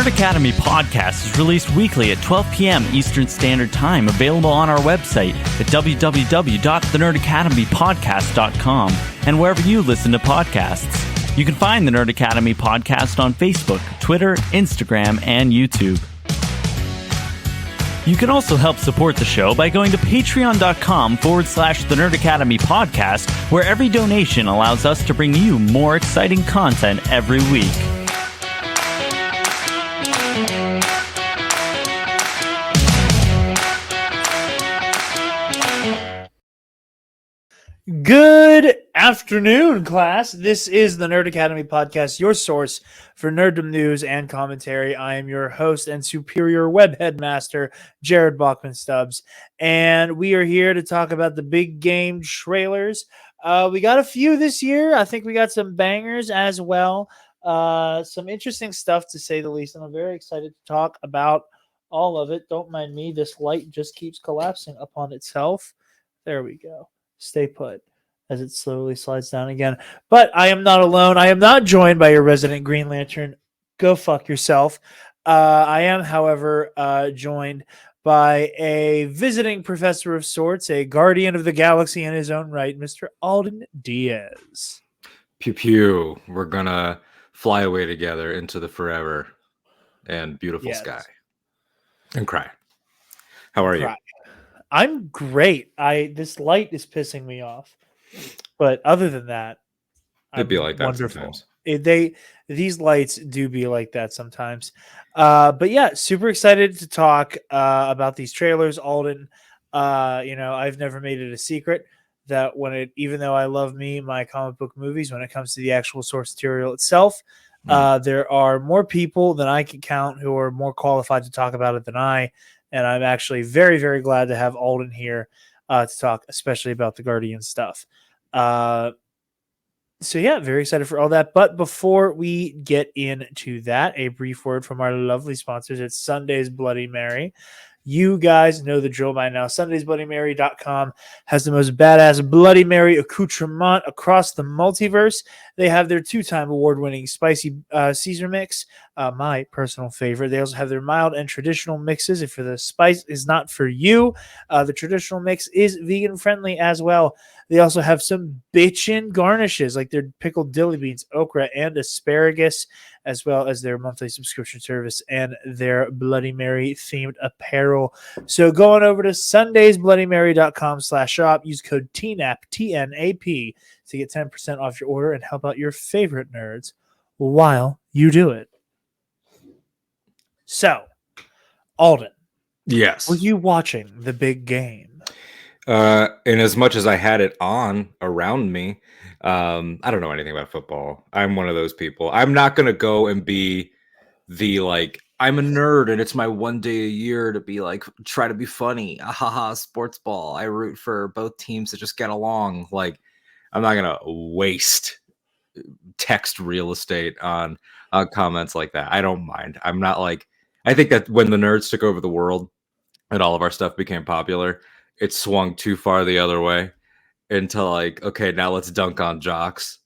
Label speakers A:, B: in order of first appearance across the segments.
A: Nerd Academy podcast is released weekly at 12 p.m. Eastern Standard Time, available on our website at www.thenerdacademypodcast.com and wherever you listen to podcasts. You can find the Nerd Academy podcast on Facebook, Twitter, Instagram, and YouTube. You can also help support the show by going to patreon.com/The Nerd Academy podcast, where every donation allows us to bring you more exciting content every week.
B: Good afternoon, class. This is the Nerd Academy podcast, your source for nerddom news and commentary. I am your host and superior web headmaster, Jarod Bachman-Stubbs, and we are here to talk about the big game trailers. We got a few this year. I think we got some bangers as well. Some interesting stuff, to say the least, and I'm very excited to talk about all of it. Don't mind me. This light just keeps collapsing upon itself. There we go. Stay put as it slowly slides down again. But I am not alone. I am not joined by your resident Green Lantern. Go fuck yourself. I am, however, joined by a visiting professor of sorts, a guardian of the galaxy in his own right, Mr. Alden Diaz.
C: Pew pew. We're gonna fly away together into the forever and beautiful sky and cry. How are you?
B: I'm great. This light is pissing me off, but other than that,
C: it'd be like that
B: wonderful.
C: Sometimes.
B: These lights do be like that sometimes. But yeah, super excited to talk about these trailers, Alden. I've never made it a secret that even though I love my comic book movies, when it comes to the actual source material itself, there are more people than I can count who are more qualified to talk about it than I. And I'm actually very, very glad to have Alden here to talk, especially about the Guardian stuff. So yeah, very excited for all that. But before we get into that, a brief word from our lovely sponsors at Sunday's Bloody Mary. You guys know the drill by now. SundaysBloodyMary.com has the most badass Bloody Mary accoutrement across the multiverse. They have their 2-time award-winning spicy Caesar mix, my personal favorite. They also have their mild and traditional mixes. If the spice is not for you, the traditional mix is vegan-friendly as well. They also have some bitchin' garnishes, like their pickled dilly beans, okra, and asparagus, as well as their monthly subscription service and their Bloody Mary themed apparel. So go on over to sundaysbloodymary.com/shop. Use code TNAP, TNAP, to get 10% off your order and help out your favorite nerds while you do it. So, Alden.
C: Yes.
B: Were you watching the big game?
C: And as much as I had it on around me, I don't know anything about football. I'm one of those people. I'm not going to go and be I'm a nerd and it's my one day a year to be try to be funny. Haha, sports ball. I root for both teams to just get along. I'm not going to waste text real estate on comments like that. I don't mind. I'm not I think that when the nerds took over the world and all of our stuff became popular, it swung too far the other way into okay, now let's dunk on jocks.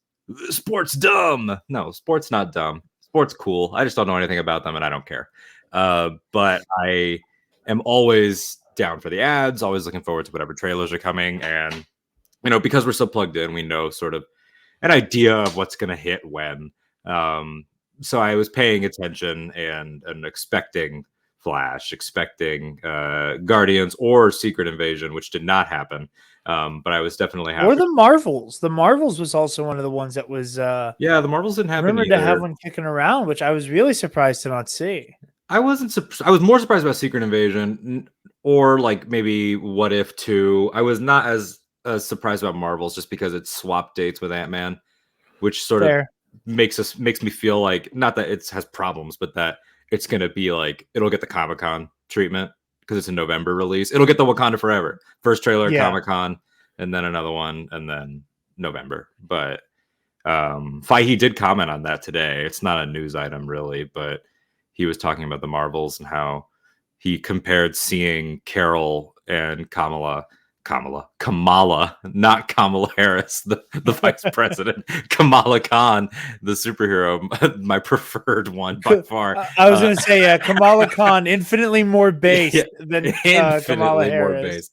C: Sport's dumb. No, sport's not dumb. Sport's cool. I just don't know anything about them and I don't care. But I am always down for the ads, always looking forward to whatever trailers are coming. And, because we're so plugged in, we know sort of an idea of what's going to hit when. So I was paying attention and expecting Flash, expecting Guardians or Secret Invasion, which did not happen. But I was definitely happy.
B: Or the Marvels. The Marvels was also one of the ones that was
C: the Marvels didn't happen
B: rumored
C: either.
B: to have one kicking around, which I was really surprised to not see.
C: I was more surprised about Secret Invasion or maybe What If 2. I was not as surprised about Marvels just because it swapped dates with Ant-Man, which sort of makes me feel not that it has problems, but that it's going to be it'll get the Comic-Con treatment because it's a November release. It'll get the Wakanda Forever. First trailer at Comic-Con, and then another one, and then November. But Fahey did comment on that today. It's not a news item, really, but he was talking about the Marvels and how he compared seeing Carol and Kamala Kamala, not Kamala Harris, the vice president, Kamala Khan, the superhero, my preferred one by far.
B: I was going to say, Kamala Khan, infinitely more based than Kamala
C: Infinitely more
B: Harris.
C: based.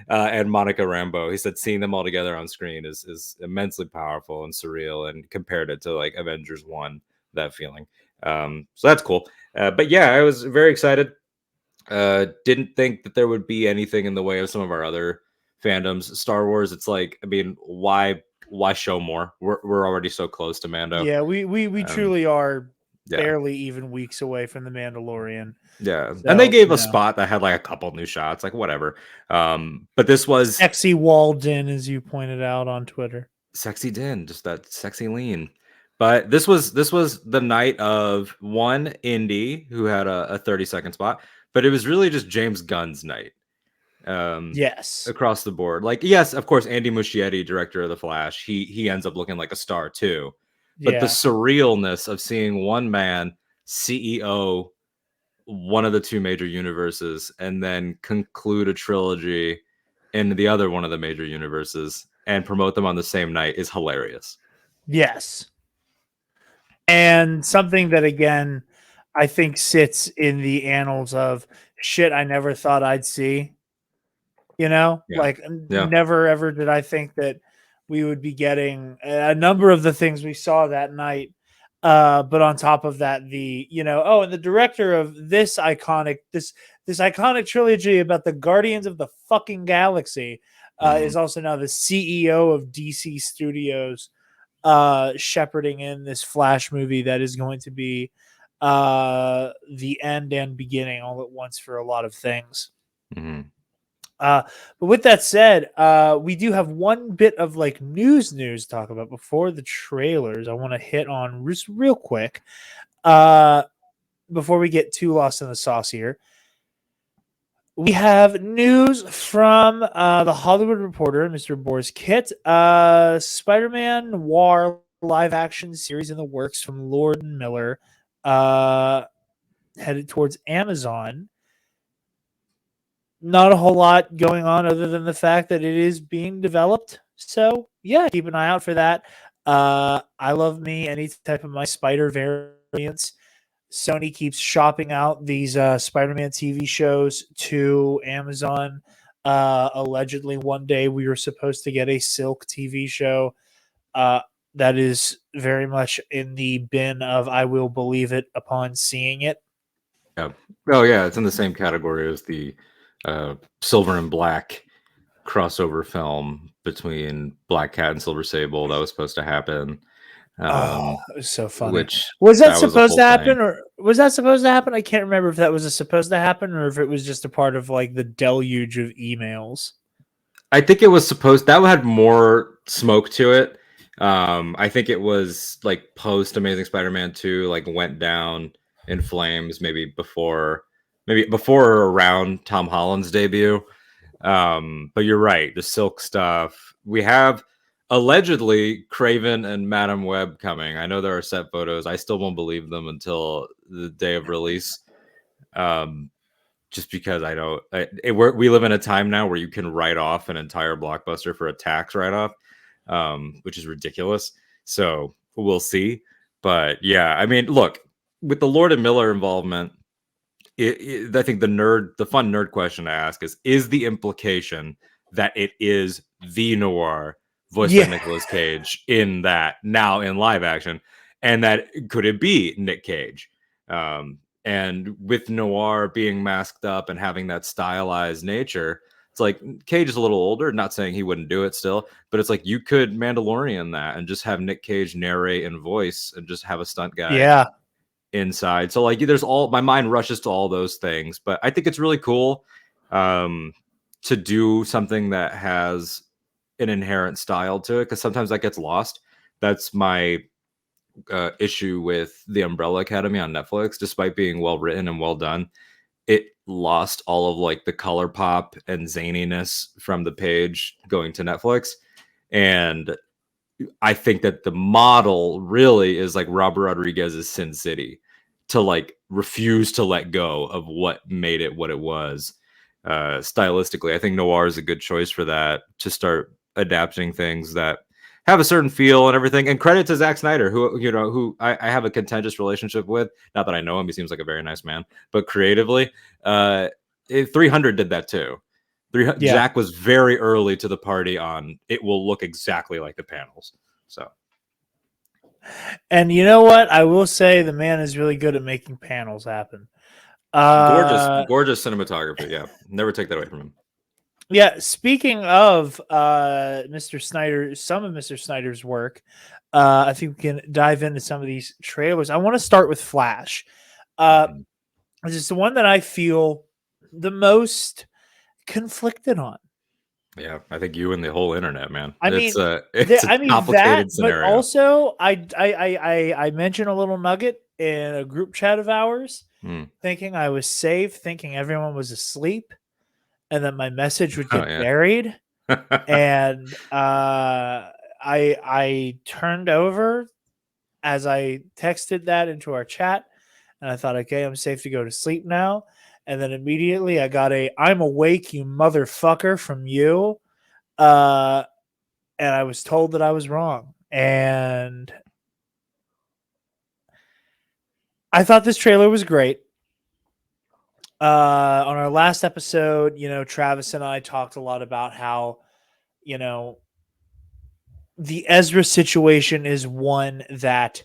C: And Monica Rambeau. He said seeing them all together on screen is immensely powerful and surreal, and compared it to like Avengers 1, that feeling. So that's cool. But yeah, I was very excited. Didn't think that there would be anything in the way of some of our other fandoms. Star Wars, it's like, I mean, why show more? We're already so close to Mando.
B: Yeah, we truly are
C: yeah.
B: barely even weeks away from the Mandalorian.
C: Yeah,
B: So,
C: and they gave a spot that had like a couple new shots, like whatever. But this was
B: sexy Walden, as you pointed out on Twitter.
C: Sexy Din, just that sexy lean. But this was the night of one Indy who had a 30-second spot, but it was really just James Gunn's night.
B: Yes,
C: across the board. Like, yes, of course, Andy Muschietti, director of The Flash, he ends up looking like a star too. But the surrealness of seeing one man CEO one of the two major universes and then conclude a trilogy in the other one of the major universes and promote them on the same night is hilarious.
B: Yes. And something that, again, I think sits in the annals of shit I never thought I'd see. You know, never ever did I think that we would be getting a number of the things we saw that night. But on top of that, and the director of this iconic trilogy about the Guardians of the fucking Galaxy is also now the CEO of DC Studios, shepherding in this Flash movie that is going to be the end and beginning all at once for a lot of things.
C: Mm-hmm.
B: But with that said, we do have one bit of like news to talk about before the trailers. I want to hit on just real quick before we get too lost in the sauce here. We have news from the Hollywood Reporter, Mr. Boris Kitt. Spider-Man Noir live-action series in the works from Lord and Miller, headed towards Amazon. Not a whole lot going on other than the fact that it is being developed. So, yeah, keep an eye out for that. I love me any type of my Spider variants. Sony keeps shopping out these Spider-Man TV shows to Amazon. Allegedly, one day we were supposed to get a Silk TV show. That is very much in the bin of I will believe it upon seeing it.
C: Yeah. Oh, yeah, it's in the same category as the Silver and Black crossover film between Black Cat and Silver Sable that was supposed to happen.
B: It was so funny.
C: Which
B: was that supposed to happen, or was that supposed to happen? I can't remember if that was supposed to happen or if it was just a part of like the deluge of emails.
C: I think it was supposed that had more smoke to it. I think it was like post Amazing Spider-Man 2, like went down in flames maybe before or around Tom Holland's debut. But you're right, the Silk stuff. We have allegedly Craven and Madam Web coming. I know there are set photos. I still won't believe them until the day of release. Just because I don't, we live in a time now where you can write off an entire blockbuster for a tax write-off, which is ridiculous. So we'll see. But yeah, I mean, look, with the Lord and Miller involvement, I think the fun nerd question to ask is the implication that it is the Noir voiced by Nicolas Cage in that now in live action, and that could it be Nick Cage? And with Noir being masked up and having that stylized nature, it's like Cage is a little older, not saying he wouldn't do it still, but it's like you could Mandalorian that and just have Nick Cage narrate and voice and just have a stunt guy inside. So like there's my mind rushes to all those things, but I think it's really cool to do something that has an inherent style to it, because sometimes that gets lost. That's my issue with The Umbrella Academy on Netflix. Despite being well written and well done, it lost all of like the color pop and zaniness from the page going to Netflix. And I think that the model really is like Robert Rodriguez's Sin City, to like refuse to let go of what made it what it was. stylistically. I think noir is a good choice for that, to start adapting things that have a certain feel and everything. And credit to Zack Snyder, who I have a contentious relationship with. Not that I know him; he seems like a very nice man. But creatively, 300 did that too.
B: Yeah.
C: Zack was very early to the party on it will look exactly like the panels. So,
B: And you know what? I will say the man is really good at making panels happen.
C: gorgeous cinematography. Yeah, never take that away from him.
B: Yeah, speaking of Mr. Snyder, some of Mr. Snyder's work, I think we can dive into some of these trailers. I want to start with Flash. This is the one that I feel the most conflicted on.
C: Yeah, I think you and the whole internet, man.
B: I mean,
C: It's a complicated
B: that,
C: scenario.
B: but also I mentioned a little nugget in a group chat of ours, thinking I was safe, thinking everyone was asleep, and that my message would get buried. And I turned over as I texted that into our chat, and I thought, okay, I'm safe to go to sleep now. And then immediately I got a "I'm awake, you motherfucker" from you. And I was told that I was wrong. And I thought this trailer was great. On our last episode, Travis and I talked a lot about how, the Ezra situation is one that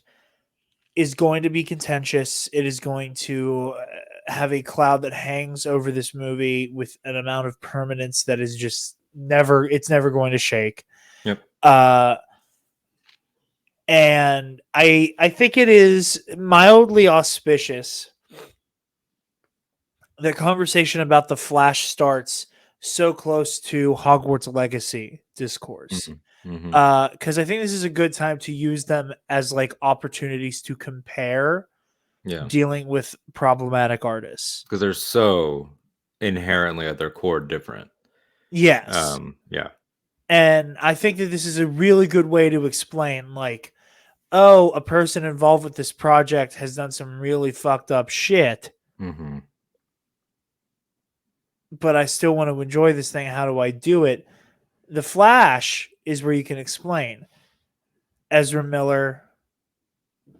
B: is going to be contentious. It is going to have a cloud that hangs over this movie with an amount of permanence that is just it's never going to shake.
C: Yep.
B: And I think it is mildly auspicious. The conversation about the Flash starts so close to Hogwarts Legacy discourse. Because I think this is a good time to use them as like opportunities to compare dealing with problematic artists.
C: Because they're so inherently at their core different.
B: Yes.
C: Yeah.
B: And I think that this is a really good way to explain, like, oh, a person involved with this project has done some really fucked up shit. But I still want to enjoy this thing. How do I do it? The Flash is where you can explain. Ezra Miller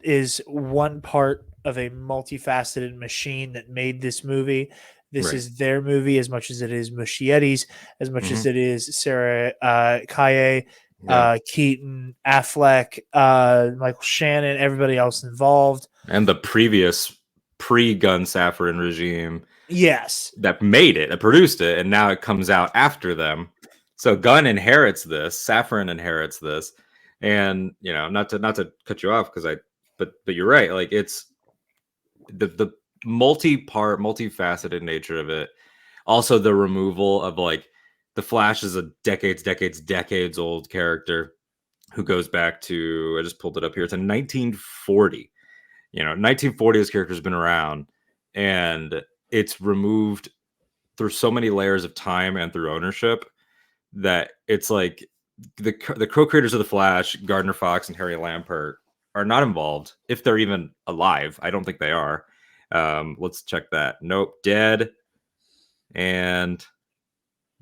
B: is one part of a multifaceted machine that made this movie. This is their movie as much as it is Muschietti's, as much as it is Sarah Kaye, Keaton, Affleck, Michael Shannon, everybody else involved.
C: And the previous pre-Gun Safran regime.
B: Yes.
C: That made it, that produced it, and now it comes out after them. So Gunn inherits this, Safran inherits this. And not to cut you off but you're right. Like, it's the multi-part, multifaceted nature of it. Also the removal of, like, the Flash is a decades old character who goes back to, I just pulled it up here, it's a 1940. 1940, this character's been around, and it's removed through so many layers of time and through ownership that it's like the co-creators of the Flash, Gardner Fox and Harry Lampert, are not involved, if they're even alive. I don't think they are. Let's check that. Nope, dead and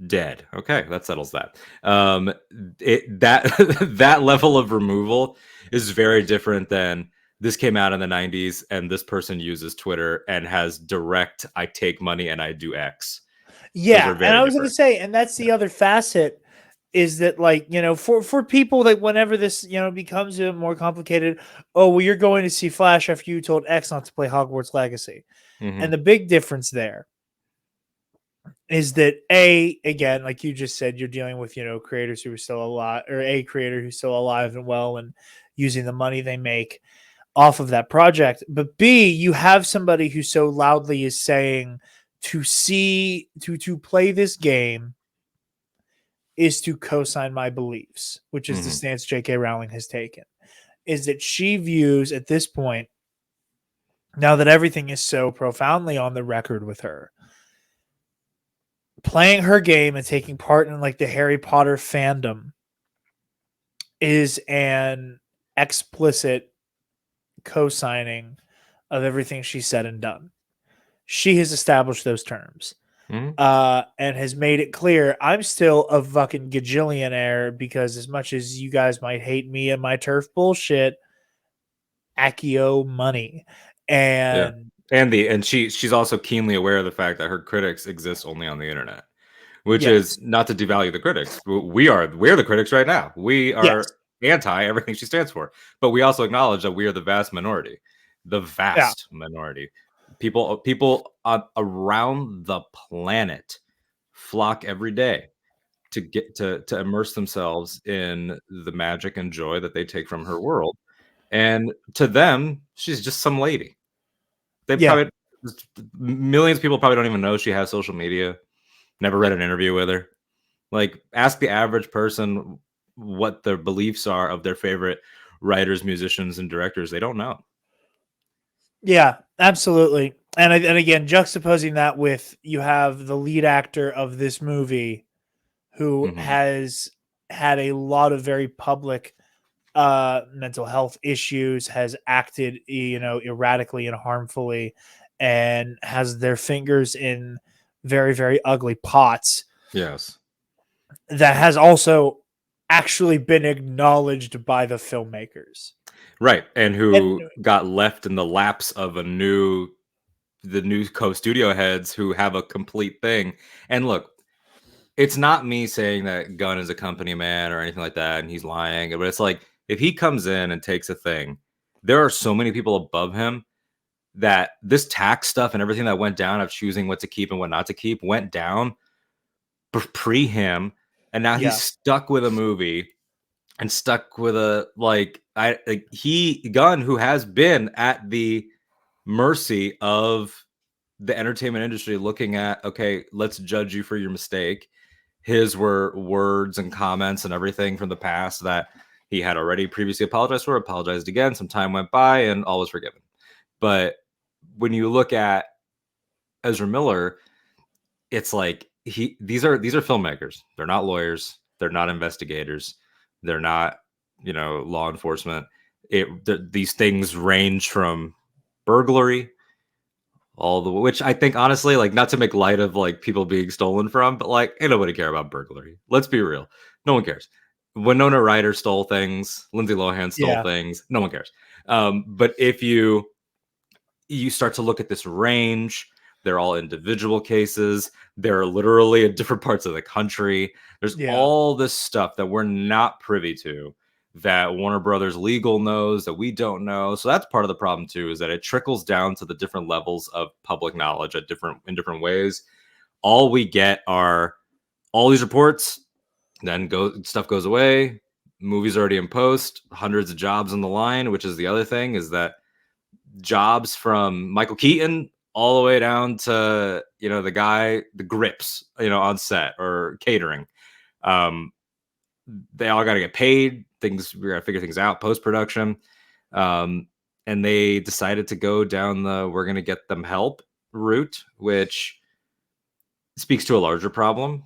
C: dead. Okay, that settles that. That level of removal is very different than this came out in the 90s and this person uses Twitter and has direct, I take money and I do X.
B: Yeah, and I was going to say, and that's the other facet, is that, like, for people that whenever this, becomes a more complicated, oh, well, you're going to see Flash after you told X not to play Hogwarts Legacy. And the big difference there is that, again, like you just said, you're dealing with, creators who are still alive, or a creator who's still alive and well and using the money they make off of that project. But B, you have somebody who so loudly is saying to play this game is to co-sign my beliefs, which is the stance J.K. Rowling has taken, is that she views at this point, now that everything is so profoundly on the record with her, playing her game and taking part in, like, the Harry Potter fandom is an explicit co-signing of everything she said and done. She has established those terms.
C: Mhm.
B: and has made it clear I'm still a fucking gajillionaire because as much as you guys might hate me and my turf bullshit, Accio money.
C: Yeah.
B: And
C: And she's also keenly aware of the fact that her critics exist only on the internet, which is
B: yes,
C: not to devalue the critics. We're the critics right now. We
B: yes,
C: are anti everything she stands for, but we also acknowledge that we are the vast minority, the
B: yeah,
C: vast minority. People around the planet flock every day to get to immerse themselves in the magic and joy that they take from her world. And to them, she's just some lady. They
B: yeah.
C: probably millions of people probably don't even know she has social media. Never read an interview with her. Like, ask the average person what their beliefs are of their favorite writers, musicians, and directors. They don't know.
B: Yeah, absolutely. And again, juxtaposing that with you have the lead actor of this movie who
C: Mhm.
B: has had a lot of very public mental health issues, has acted, erratically and harmfully, and has their fingers in very, very ugly pots
C: Yes.
B: that has also actually been acknowledged by the filmmakers.
C: Right. And
B: And
C: who got left in the laps of the new co-studio heads who have a complete thing. And look, it's not me saying that Gunn is a company man or anything like that and he's lying, but it's like if he comes in and takes a thing, there are so many people above him that this tax stuff and everything that went down of choosing what to keep and what not to keep went down pre him, and now he's
B: yeah,
C: stuck with a movie and stuck with a like he Gunn, who has been at the mercy of the entertainment industry, looking at, okay, let's judge you for your mistake. His were words and comments and everything from the past that he had already previously apologized for, apologized again. Some time went by and all was forgiven. But when you look at Ezra Miller, it's like these are filmmakers. They're not lawyers. They're not investigators. They're not, law enforcement. These things range from burglary all the which I think honestly, like, not to make light of like people being stolen from, but like ain't nobody care about burglary. Let's be real. No one cares. Winona Ryder stole things, Lindsay Lohan stole
B: yeah,
C: things, no one cares. But if you start to look at this range, they're all individual cases. They're literally at different parts of the country. There's
B: yeah,
C: all this stuff that we're not privy to, that Warner Brothers legal knows that we don't know. So that's part of the problem too, is that it trickles down to the different levels of public knowledge in different ways. All we get are all these reports, then stuff goes away. Movies already in post, hundreds of jobs on the line, which is the other thing, is that jobs from Michael Keaton all the way down to, the grips, on set or catering. Um, they all got to get paid. We got to figure things out post production. Um, and they decided to go down the we're going to get them help route, which speaks to a larger problem.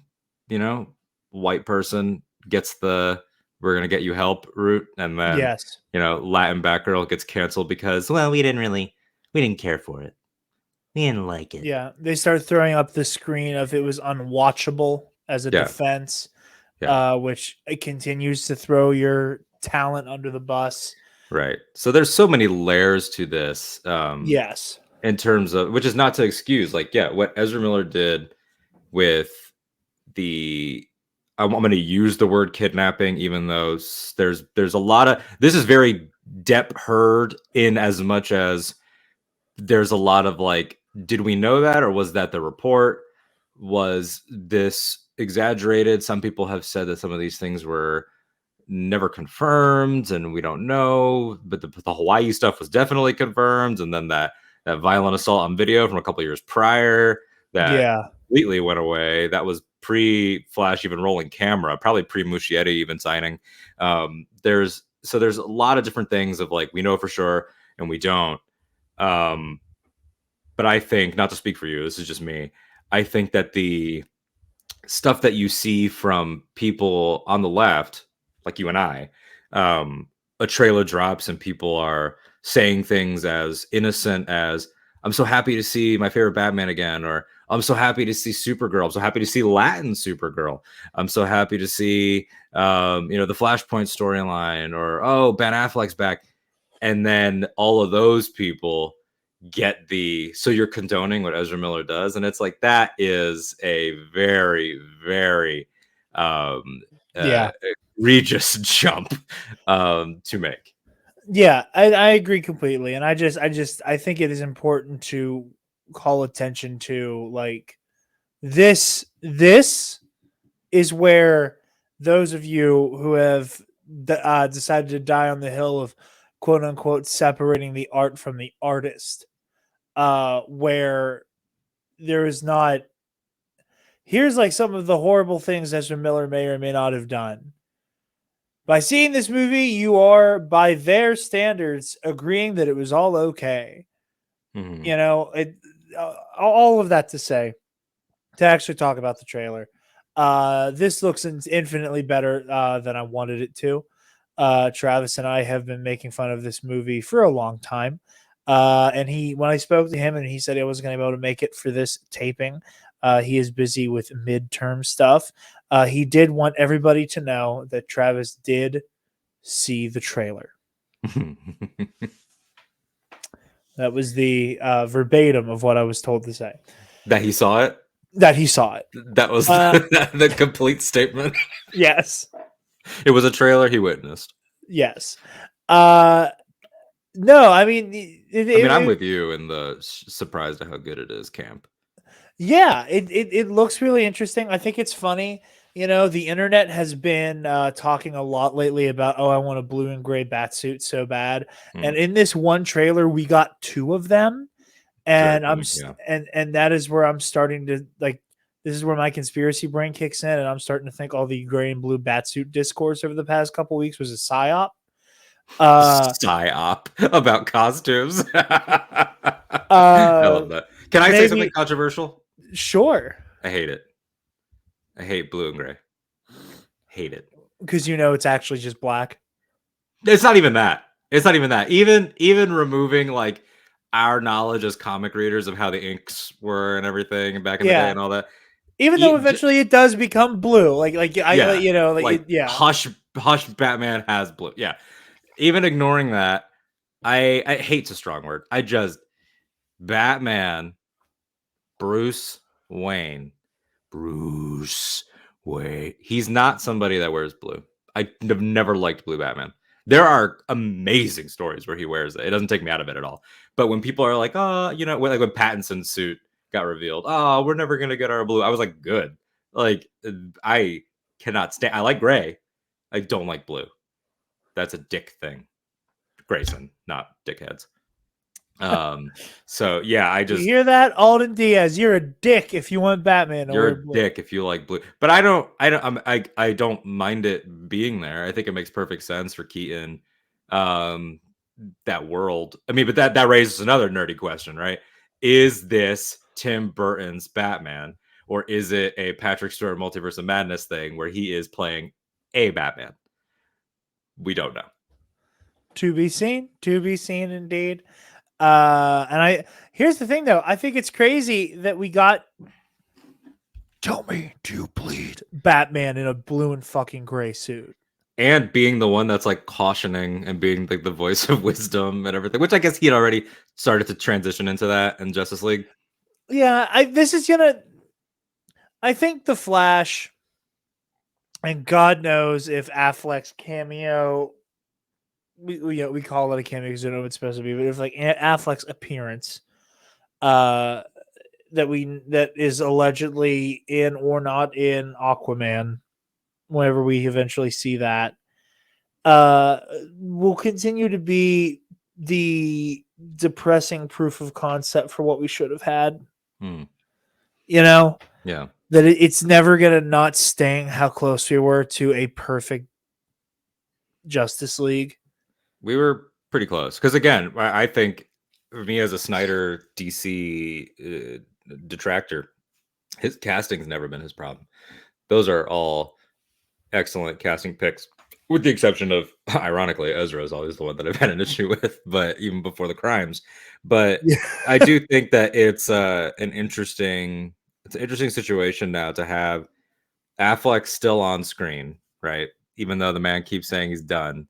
C: White person gets the we're going to get you help route, and then,
B: yes.
C: Latin back girl gets canceled because, well, we didn't care for it. We didn't like it.
B: Yeah, they start throwing up the screen of it was unwatchable as a
C: Yeah.
B: defense,
C: Yeah.
B: which it continues to throw your talent under the bus.
C: Right. So there's so many layers to this,
B: Yes.
C: in terms of, which is not to excuse, like, yeah, what Ezra Miller did with the, I'm going to use the word kidnapping, even though there's a lot of, this is very Depp heard, in as much as there's a lot of like, did we know that, or was that the report? Was this exaggerated? Some people have said that some of these things were never confirmed and we don't know, but the Hawaii stuff was definitely confirmed. And then that violent assault on video from a couple of years prior that
B: Yeah.
C: completely went away, that was pre-Flash even rolling camera, probably pre-Muschietti even signing. There's a lot of different things of like, we know for sure and we don't. um but I think, not to speak for you, this is just me, I think that the stuff that you see from people on the left, like you and I, a trailer drops and people are saying things as innocent as, I'm so happy to see my favorite Batman again, or I'm so happy to see Supergirl. I'm so happy to see Latin Supergirl. I'm so happy to see, the Flashpoint storyline, or, oh, Ben Affleck's back. And then all of those people get so you're condoning what Ezra Miller does. And it's like, that is a very, very egregious jump to make.
B: Yeah, I agree completely. And I think it is important to call attention to, like, this is where those of you who have decided to die on the hill of quote unquote separating the art from the artist, where there is not, here's like some of the horrible things Ezra Miller may or may not have done. By seeing this movie, you are, by their standards, agreeing that it was all okay. Mm-hmm. All of that to say, to actually talk about the trailer. This looks infinitely better than I wanted it to. Travis and I have been making fun of this movie for a long time. And when I spoke to him and he said he wasn't going to be able to make it for this taping, he is busy with midterm stuff. He did want everybody to know that Travis did see the trailer. That was the verbatim of what I was told to say.
C: That he saw it?
B: That he saw it.
C: That was the complete statement.
B: Yes.
C: It was a trailer he witnessed.
B: Yes. No, I mean...
C: I'm with you in the surprised at how good it is camp.
B: Yeah, it looks really interesting. I think it's funny. The internet has been talking a lot lately about, I want a blue and gray Batsuit so bad. And in this one trailer, we got 2 of them. And and that is where I'm starting to, like, this is where my conspiracy brain kicks in, and I'm starting to think all the gray and blue Batsuit discourse over the past couple weeks was a psyop.
C: Psyop about costumes. I love that. Can I say something controversial?
B: Sure.
C: I hate it. I hate blue and gray. Hate it.
B: Because it's actually just black.
C: It's not even that. Even removing, like, our knowledge as comic readers of how the inks were and everything back in the day and all that.
B: Even though eventually it does become blue,
C: Hush, Batman has blue. Yeah, even ignoring that, I hate's a strong word. Batman, Bruce Wayne. He's not somebody that wears blue. I have never liked blue Batman. There are amazing stories where he wears it. It doesn't take me out of it at all. But when people are like, like when Pattinson's suit got revealed, we're never going to get our blue. I was like, good. Like, I cannot stand. I like gray. I don't like blue. That's a dick thing. Grayson, not dickheads. So yeah, you
B: hear that, Alden Diaz? You're a dick if you want Batman.
C: You're a dick if you like blue. But I don't mind it being there. I think it makes perfect sense for Keaton. That world. I mean, but that raises another nerdy question, right? Is this Tim Burton's Batman, or is it a Patrick Stewart Multiverse of Madness thing where he is playing a Batman? We don't know.
B: To be seen indeed. Here's the thing though. I think it's crazy that we got "Tell me, do you bleed?" Batman in a blue and fucking gray suit.
C: And being the one that's like cautioning and being like the voice of wisdom and everything, which I guess he had already started to transition into that in Justice League.
B: Yeah, I think the Flash, and God knows if Affleck's cameo, we call it a cameo because we don't know what it's supposed to be, but if like Affleck's appearance, that is allegedly in or not in Aquaman, whenever we eventually see that, will continue to be the depressing proof of concept for what we should have had.
C: Yeah.
B: That it's never going to not sting how close we were to a perfect Justice League.
C: We were pretty close. Because again, I think for me as a Snyder DC detractor, his casting's never been his problem. Those are all excellent casting picks, with the exception of, ironically, Ezra is always the one that I've had an issue with, but even before the crimes. But yeah. I do think that it's an interesting it's an interesting situation now to have Affleck still on screen, right? Even though the man keeps saying he's done.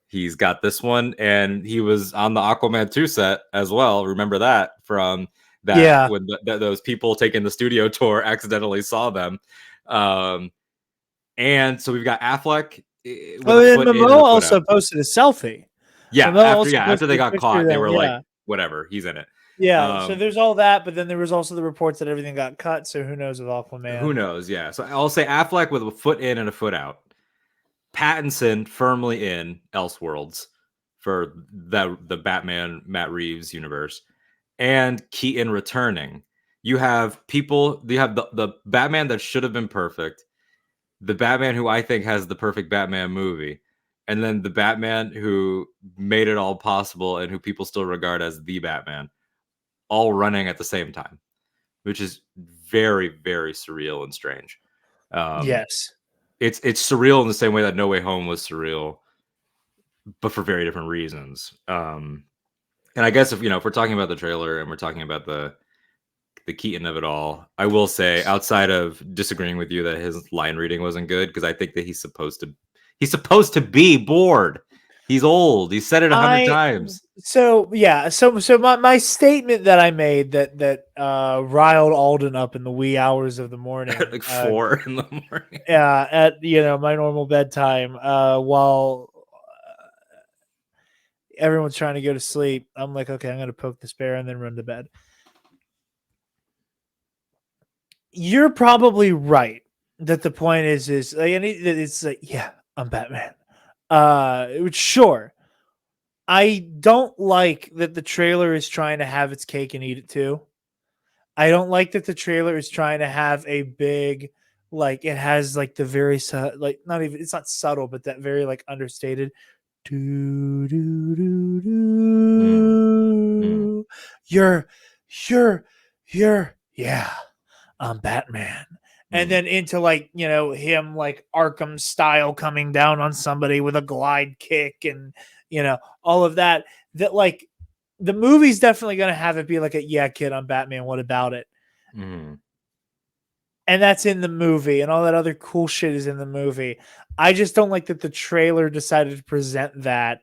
C: He's got this one, and he was on the Aquaman 2 set as well. Remember that from that
B: Yeah.
C: when those people taking the studio tour accidentally saw them. And so we've got Affleck with
B: Oh,
C: a
B: and
C: foot in and
B: Momoa
C: a foot
B: also
C: out.
B: posted a selfie.
C: Yeah,
B: Momoa also
C: after
B: posted
C: they
B: a
C: got
B: picture
C: caught,
B: of
C: they
B: them.
C: were like,
B: Yeah.
C: whatever, he's in it.
B: Yeah. So there's all that, but then there was also the reports that everything got cut. So who knows with Aquaman?
C: Who knows? Yeah. So I'll say Affleck with a foot in and a foot out. Pattinson firmly in Elseworlds for the Batman Matt Reeves universe, and Keaton returning. You have the Batman that should have been perfect, the Batman who I think has the perfect Batman movie, and then the Batman who made it all possible and who people still regard as the Batman, all running at the same time, which is very, very surreal and strange.
B: Yes.
C: It's surreal in the same way that No Way Home was surreal, but for very different reasons. And I guess if we're talking about the trailer and we're talking about the Keaton of it all, I will say, outside of disagreeing with you that his line reading wasn't good, because I think that he's supposed to be bored. He's old. He said it 100 times.
B: So yeah, so my statement that I made that riled Alden up in the wee hours of the morning,
C: At like 4 in the morning.
B: at my normal bedtime, while everyone's trying to go to sleep, I'm like, okay, I'm gonna poke this bear and then run to bed. You're probably right that the point is like, and it's like, yeah, I'm Batman. Sure. I don't like that the trailer is trying to have its cake and eat it too. I don't like that the trailer is trying to have a big, like, it has like the very like, not even, it's not subtle, but that very like understated do do do do. You're yeah, I'm Batman. And then into like, him like Arkham style coming down on somebody with a glide kick and all of that like the movie's definitely going to have it be like yeah, kid, I'm Batman, what about it? And that's in the movie, and all that other cool shit is in the movie. I just don't like that the trailer decided to present that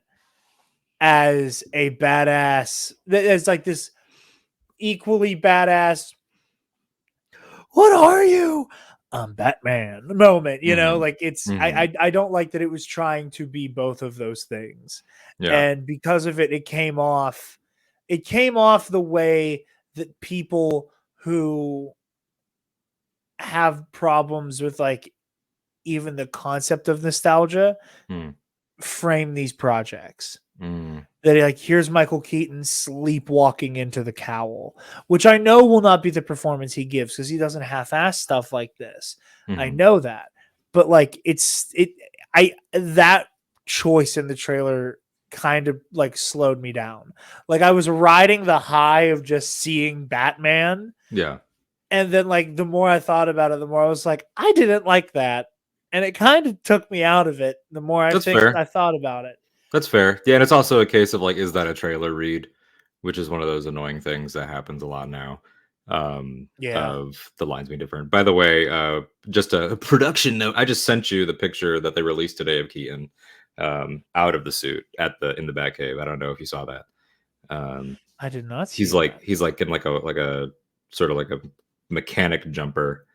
B: as a badass, as like this equally badass, what are you? I'm Batman moment, like it's I don't like that it was trying to be both of those things.
C: Yeah.
B: And because of it, it came off the way that people who have problems with like even the concept of nostalgia frame these projects. That like, here's Michael Keaton sleepwalking into the cowl, which I know will not be the performance he gives because he doesn't half-ass stuff like this. I know that, but like that choice in the trailer kind of like slowed me down. Like I was riding the high of just seeing Batman.
C: Yeah.
B: And then like the more I thought about it, the more I was like, I didn't like that. And it kind of took me out of it the more I thought about it.
C: That's fair. Yeah, and it's also a case of like, is that a trailer read? Which is one of those annoying things that happens a lot now. Of the lines being different. By the way, just a production note. I just sent you the picture that they released today of Keaton out of the suit in the Batcave. I don't know if you saw that.
B: I did not see
C: he's like in like a sort of like a mechanic jumper,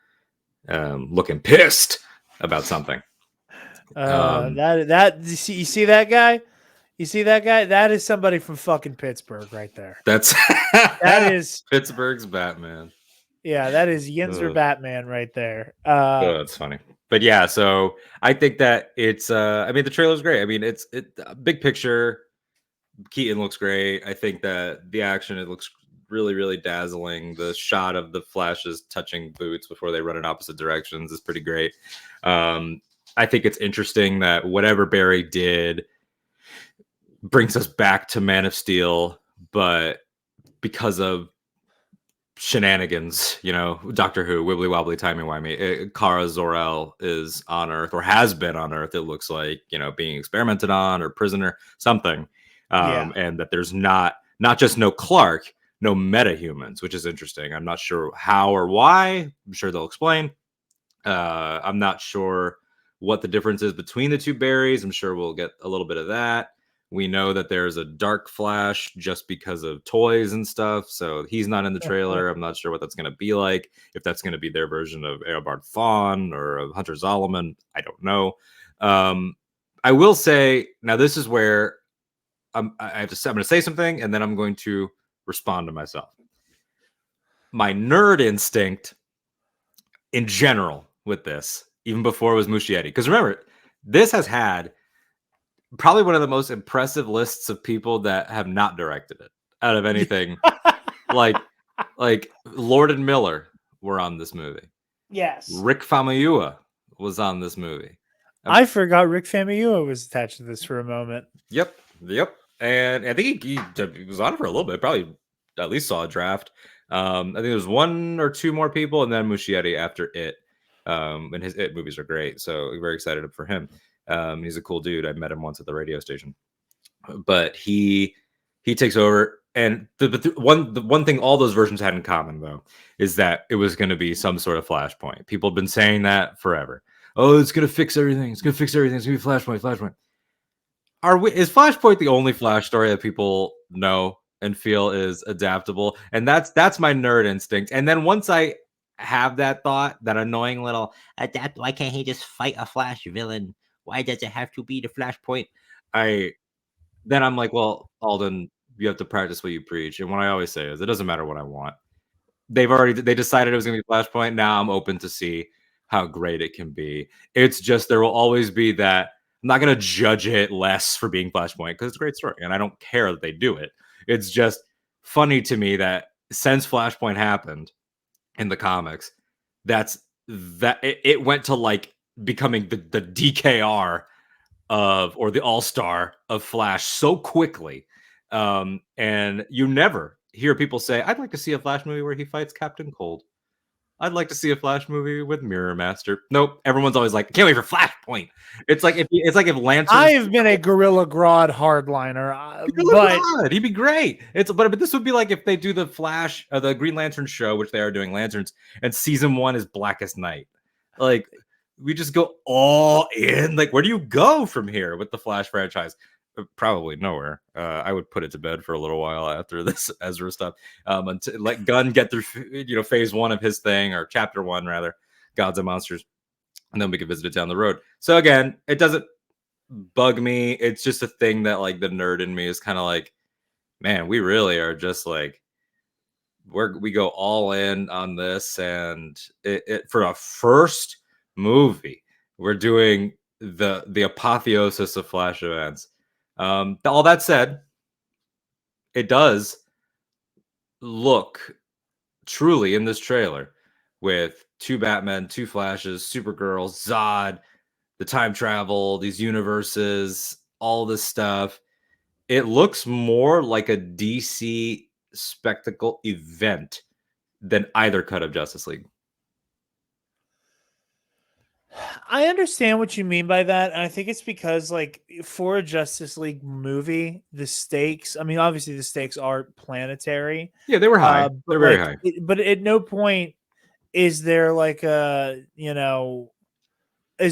C: looking pissed about something.
B: You see that guy? You see that guy? That is somebody from fucking Pittsburgh right there.
C: That is Pittsburgh's Batman.
B: Yeah, that is Yinzer Batman right there.
C: That's funny. But yeah, so I think that it's I mean the trailer's great. I mean it's big picture. Keaton looks great. I think that the action, it looks really, really dazzling. The shot of the Flashes touching boots before they run in opposite directions is pretty great. I think it's interesting that whatever Barry did brings us back to Man of Steel, but because of shenanigans, Doctor Who, wibbly wobbly, timey wimey, Kara Zor-El is on Earth, or has been on Earth, it looks like, being experimented on or prisoner, something. And that there's not just no Clark, no metahumans, which is interesting. I'm not sure how or why. I'm sure they'll explain. I'm not sure what the difference is between the two Barrys. I'm sure we'll get a little bit of that. We know that there's a Dark Flash just because of toys and stuff, so he's not in the trailer. I'm not sure what that's going to be like. If that's going to be their version of Eobard Thawne or of Hunter Zolomon, I don't know. I will say, now this is where I'm going to say something, and then I'm going to respond to myself. My nerd instinct in general with this, even before it was Muschietti, because remember, this has had probably one of the most impressive lists of people that have not directed it out of anything. like Lord and Miller were on this movie.
B: Yes.
C: Rick Famuyiwa was on this movie.
B: I forgot Rick Famuyiwa was attached to this for a moment.
C: Yep. And I think he was on it for a little bit. Probably at least saw a draft. I think there was one or two more people, and then Muschietti after it. And his It movies are great, so very excited for him. He's a cool dude. I met him once at the radio station, but he takes over. And the one thing all those versions had in common, though, is that it was going to be some sort of Flashpoint. People have been saying that forever. Oh, it's going to fix everything. It's going to fix everything. It's going to be Flashpoint. Is Flashpoint the only Flash story that people know and feel is adaptable? And that's my nerd instinct. And then once I have that thought, that annoying little adapt, why can't he just fight a Flash villain? Why does it have to be the Flashpoint? Then I'm like, well, Alden, you have to practice what you preach. And what I always say is, it doesn't matter what I want. They decided it was going to be Flashpoint. Now I'm open to see how great it can be. It's just, there will always be that. I'm not going to judge it less for being Flashpoint because it's a great story and I don't care that they do it. It's just funny to me that since Flashpoint happened in the comics, it went to like becoming the DKR or the all-star of Flash so quickly. And you never hear people say, I'd like to see a Flash movie where he fights Captain Cold. I'd like to see a Flash movie with Mirror Master. Nope. Everyone's always like, can't wait for Flashpoint. It's like if Lantern.
B: I've been a Gorilla Grodd hardliner, but
C: he'd be great. But this would be like if they do the Flash, the Green Lantern show, which they are doing Lanterns, and season 1 is Blackest Night. Like, we just go all in. Like, where do you go from here with the Flash franchise? Probably nowhere. I would put it to bed for a little while after this Ezra stuff. Until let Gunn get through, phase 1 of his thing, or chapter 1 rather, Gods and Monsters, and then we can visit it down the road. So again, it doesn't bug me. It's just a thing that like the nerd in me is kind of like, man, we really are just like we go all in on this, and it for a first movie, we're doing the apotheosis of Flash events. All that said, it does look truly in this trailer with 2 Batmen, 2 Flashes, Supergirl, Zod, the time travel, these universes, all this stuff. It looks more like a DC spectacle event than either cut of Justice League.
B: I understand what you mean by that. And I think it's because, like, for a Justice League movie, the stakes, I mean, obviously the stakes are planetary.
C: Yeah, they were high. They're very high.
B: But at no point is there like is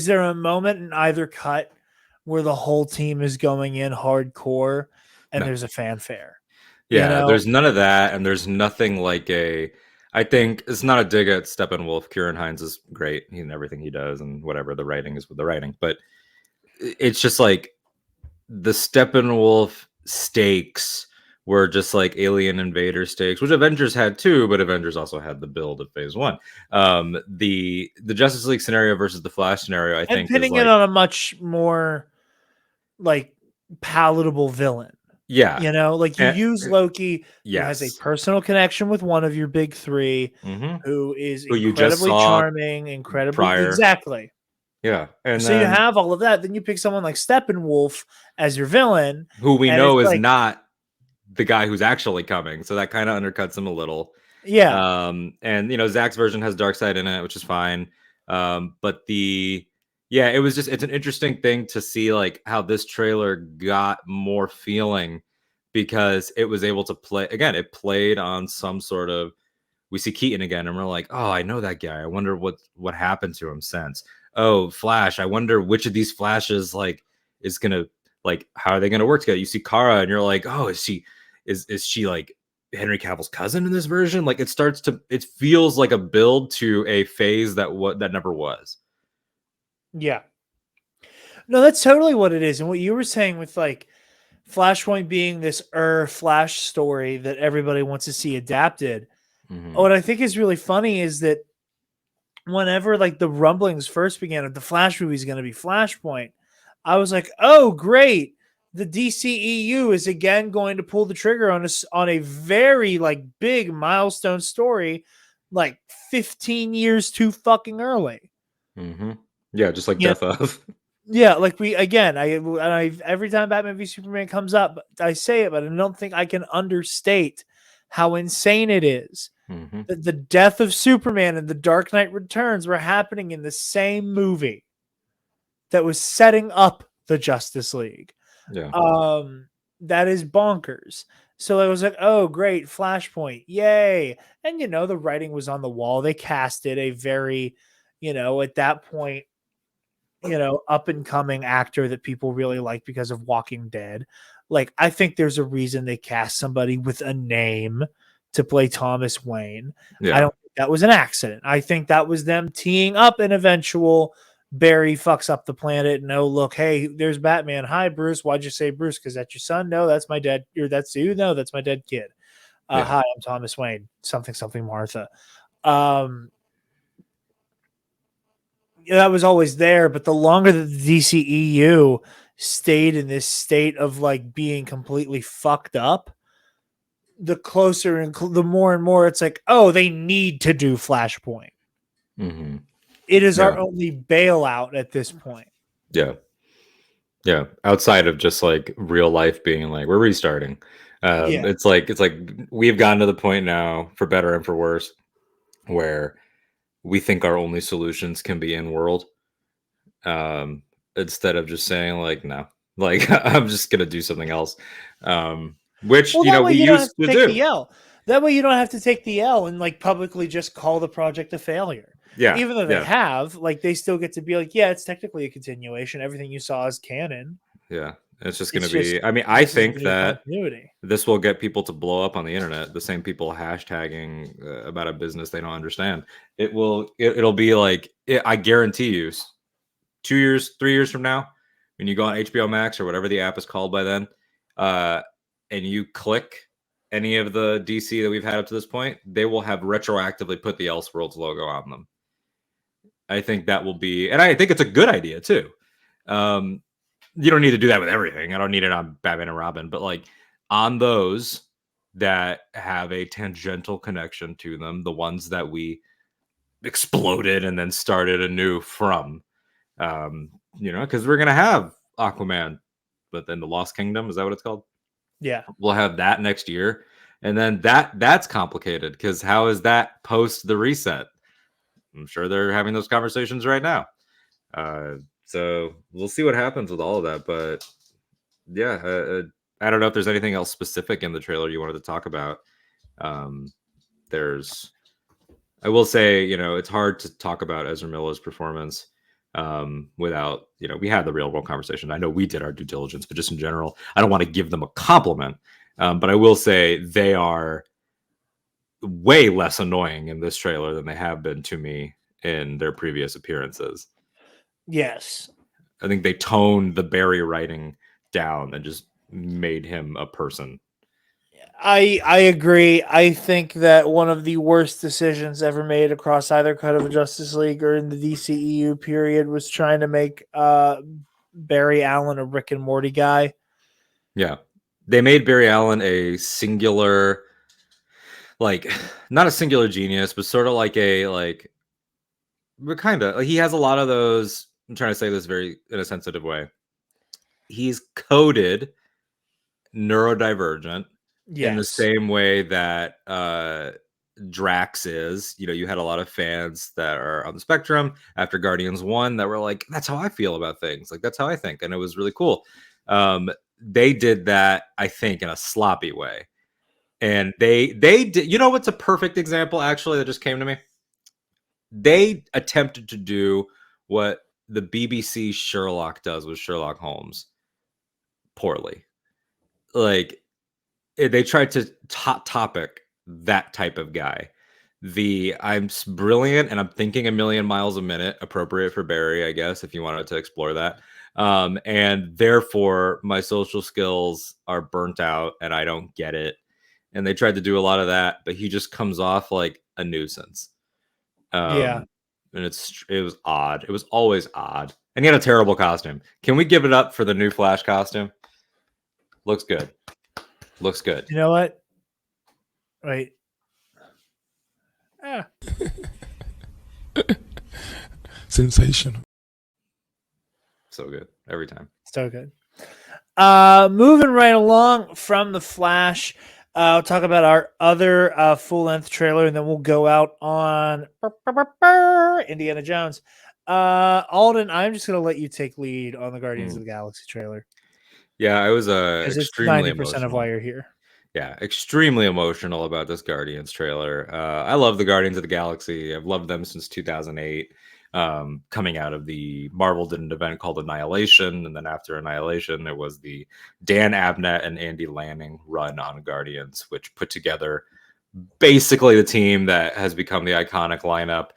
B: there a moment in either cut where the whole team is going in hardcore and there's a fanfare?
C: Yeah, there's none of that. And there's nothing like I think it's not a dig at Steppenwolf. Kieran Hines is great in everything he does, and whatever, the writing is with the writing. But it's just like the Steppenwolf stakes were just like Alien Invader stakes, which Avengers had too, but Avengers also had the build of phase 1. The Justice League scenario versus the Flash scenario, I think,
B: pinning it on a much more like palatable villain.
C: Yeah.
B: Like you use Loki, who has a personal connection with one of your big 3, who is incredibly charming, exactly.
C: Yeah. And
B: so you have all of that. Then you pick someone like Steppenwolf as your villain,
C: who we know is not the guy who's actually coming. So that kind of undercuts him a little.
B: Yeah.
C: And Zach's version has Darkseid in it, which is fine. But it's an interesting thing to see like how this trailer got more feeling, because it was able to play again. It played on some sort of, we see Keaton again and we're like, oh, I know that guy. I wonder what happened to him since. Oh, Flash. I wonder which of these Flashes like is gonna, like, how are they gonna work together? You see Kara and you're like, oh, is she like Henry Cavill's cousin in this version? Like it feels like a build to a phase that never was.
B: Yeah. No, that's totally what it is. And what you were saying with like Flashpoint being this Flash story that everybody wants to see adapted.
C: Mm-hmm.
B: What I think is really funny is that whenever like the rumblings first began of the Flash movie is going to be Flashpoint, I was like, oh, great. The DCEU is again going to pull the trigger on a very like big milestone story, like 15 years too fucking early.
C: Mm-hmm. Yeah, just like
B: Yeah.
C: Death of.
B: Yeah, like I every time Batman v Superman comes up, I say it, but I don't think I can understate how insane it is
C: Mm-hmm.
B: that the death of Superman and the Dark Knight Returns were happening in the same movie that was setting up the Justice League.
C: Yeah.
B: That is bonkers. So I was like, oh, great, Flashpoint, yay. And, the writing was on the wall. They casted a very, at that point, up and coming actor that people really like because of Walking Dead. Like, I think there's a reason they cast somebody with a name to play Thomas Wayne.
C: Yeah.
B: I don't think that was an accident. I think that was them teeing up an eventual Barry fucks up the planet. No, look, hey, there's Batman. Hi, Bruce. Why'd you say Bruce? Because that's your son? No, that's my dead. Or that's you? No, that's my dead kid.
C: Yeah.
B: Hi, I'm Thomas Wayne. Something Martha. That was always there, but the longer that the DCEU stayed in this state of like being completely fucked up, the closer and the more and more it's like, oh, they need to do Flashpoint.
C: Mm-hmm.
B: It is our only bailout at this point.
C: Yeah. Yeah. Outside of just like real life being like, we're restarting. It's like we've gotten to the point now, for better and for worse, where we think our only solutions can be in world. Instead of just saying like, no, like I'm just gonna do something else. Which we used to do.
B: The L. That way you don't have to take the L and like publicly just call the project a failure.
C: Yeah.
B: Even though they have, like, they still get to be like, yeah, it's technically a continuation. Everything you saw is canon.
C: Yeah. It's just going to be, I mean, I think that this will get people to blow up on the internet. The same people hashtagging about a business they don't understand. It'll be like, I guarantee you 2 years, 3 years from now, when you go on HBO Max or whatever the app is called by then, and you click any of the DC that we've had up to this point, they will have retroactively put the Elseworlds logo on them. I think that will be, and I think it's a good idea too. You don't need to do that with everything. I don't need it on Batman and Robin, but like on those that have a tangential connection to them, the ones that we exploded and then started anew from, because we're going to have Aquaman, but then the Lost Kingdom, is that what it's called?
B: Yeah.
C: We'll have that next year. And then that's complicated because how is that post the reset? I'm sure they're having those conversations right now. So we'll see what happens with all of that. But yeah, I don't know if there's anything else specific in the trailer you wanted to talk about. I will say, it's hard to talk about Ezra Miller's performance without, we had the real world conversation. I know we did our due diligence, but just in general, I don't want to give them a compliment. But I will say they are way less annoying in this trailer than they have been to me in their previous appearances.
B: Yes.
C: I think they toned the Barry writing down and just made him a person.
B: I agree. I think that one of the worst decisions ever made across either cut of the Justice League or in the DCEU period was trying to make Barry Allen a Rick and Morty guy.
C: Yeah. They made Barry Allen a singular, like, not a singular genius, but sort of like but kind of, he has a lot of those. I'm trying to say this very in a sensitive way. He's coded neurodivergent in the same way that Drax is. You had a lot of fans that are on the spectrum after Guardians 1 that were like, that's how I feel about things. Like, that's how I think. And it was really cool. they did that, I think, in a sloppy way. And they did, you know what's a perfect example actually that just came to me? They attempted to do what the BBC Sherlock does with Sherlock Holmes poorly. Like they tried to topic that type of guy. I'm brilliant and I'm thinking a million miles a minute, appropriate for Barry, I guess, if you wanted to explore that. And therefore, my social skills are burnt out and I don't get it. And they tried to do a lot of that, but he just comes off like a nuisance.
B: Yeah.
C: And it was odd. It was always odd. And he had a terrible costume. Can we give it up for the new Flash costume? Looks good. Looks good.
B: You know what? Wait. Ah.
D: Sensational.
C: So good every time.
B: So good. Moving right along from the Flash, we'll talk about our other full-length trailer, and then we'll go out on Indiana Jones. Alden, I'm just going to let you take lead on the Guardians of the Galaxy trailer.
C: Yeah, I was
B: Because it's
C: extremely
B: 90%
C: emotional.
B: of why you're here.
C: Yeah, extremely emotional about this Guardians trailer. I love the Guardians of the Galaxy. I've loved them since 2008. Coming out of the Marvel did an event called Annihilation, and then after Annihilation, there was the Dan Abnett and Andy Lanning run on Guardians, which put together basically the team that has become the iconic lineup.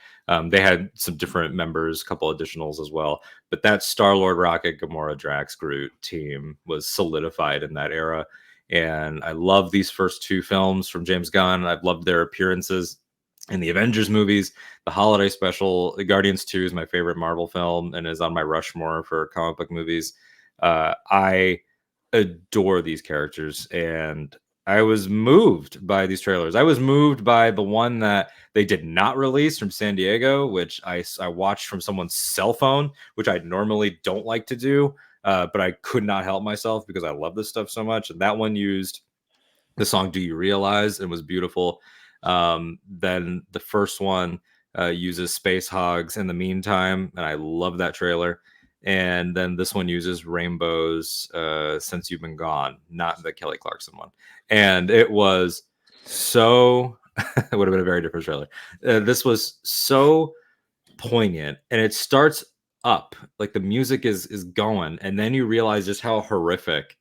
C: They had some different members, a couple additionals as well, but that Star-Lord, Rocket, Gamora, Drax, Groot team was solidified in that era. And I love these first two films from James Gunn. I've loved their appearances in the Avengers movies, the holiday special. The Guardians 2 is my favorite Marvel film and is on my Rushmore for comic book movies. I adore these characters, and I was moved by these trailers. I was moved by the one that they did not release from San Diego, which I watched from someone's cell phone, which I normally don't like to do. But I could not help myself because I love this stuff so much. And that one used the song "Do You Realize" and was beautiful. Then the first one uses Space Hogs in the meantime, and I love that trailer. And then this one uses Rainbows Since You've Been Gone, not the Kelly Clarkson one. And it was so, it would have been a very different trailer. This was so poignant, and it starts up like the music is going, and then you realize just how horrific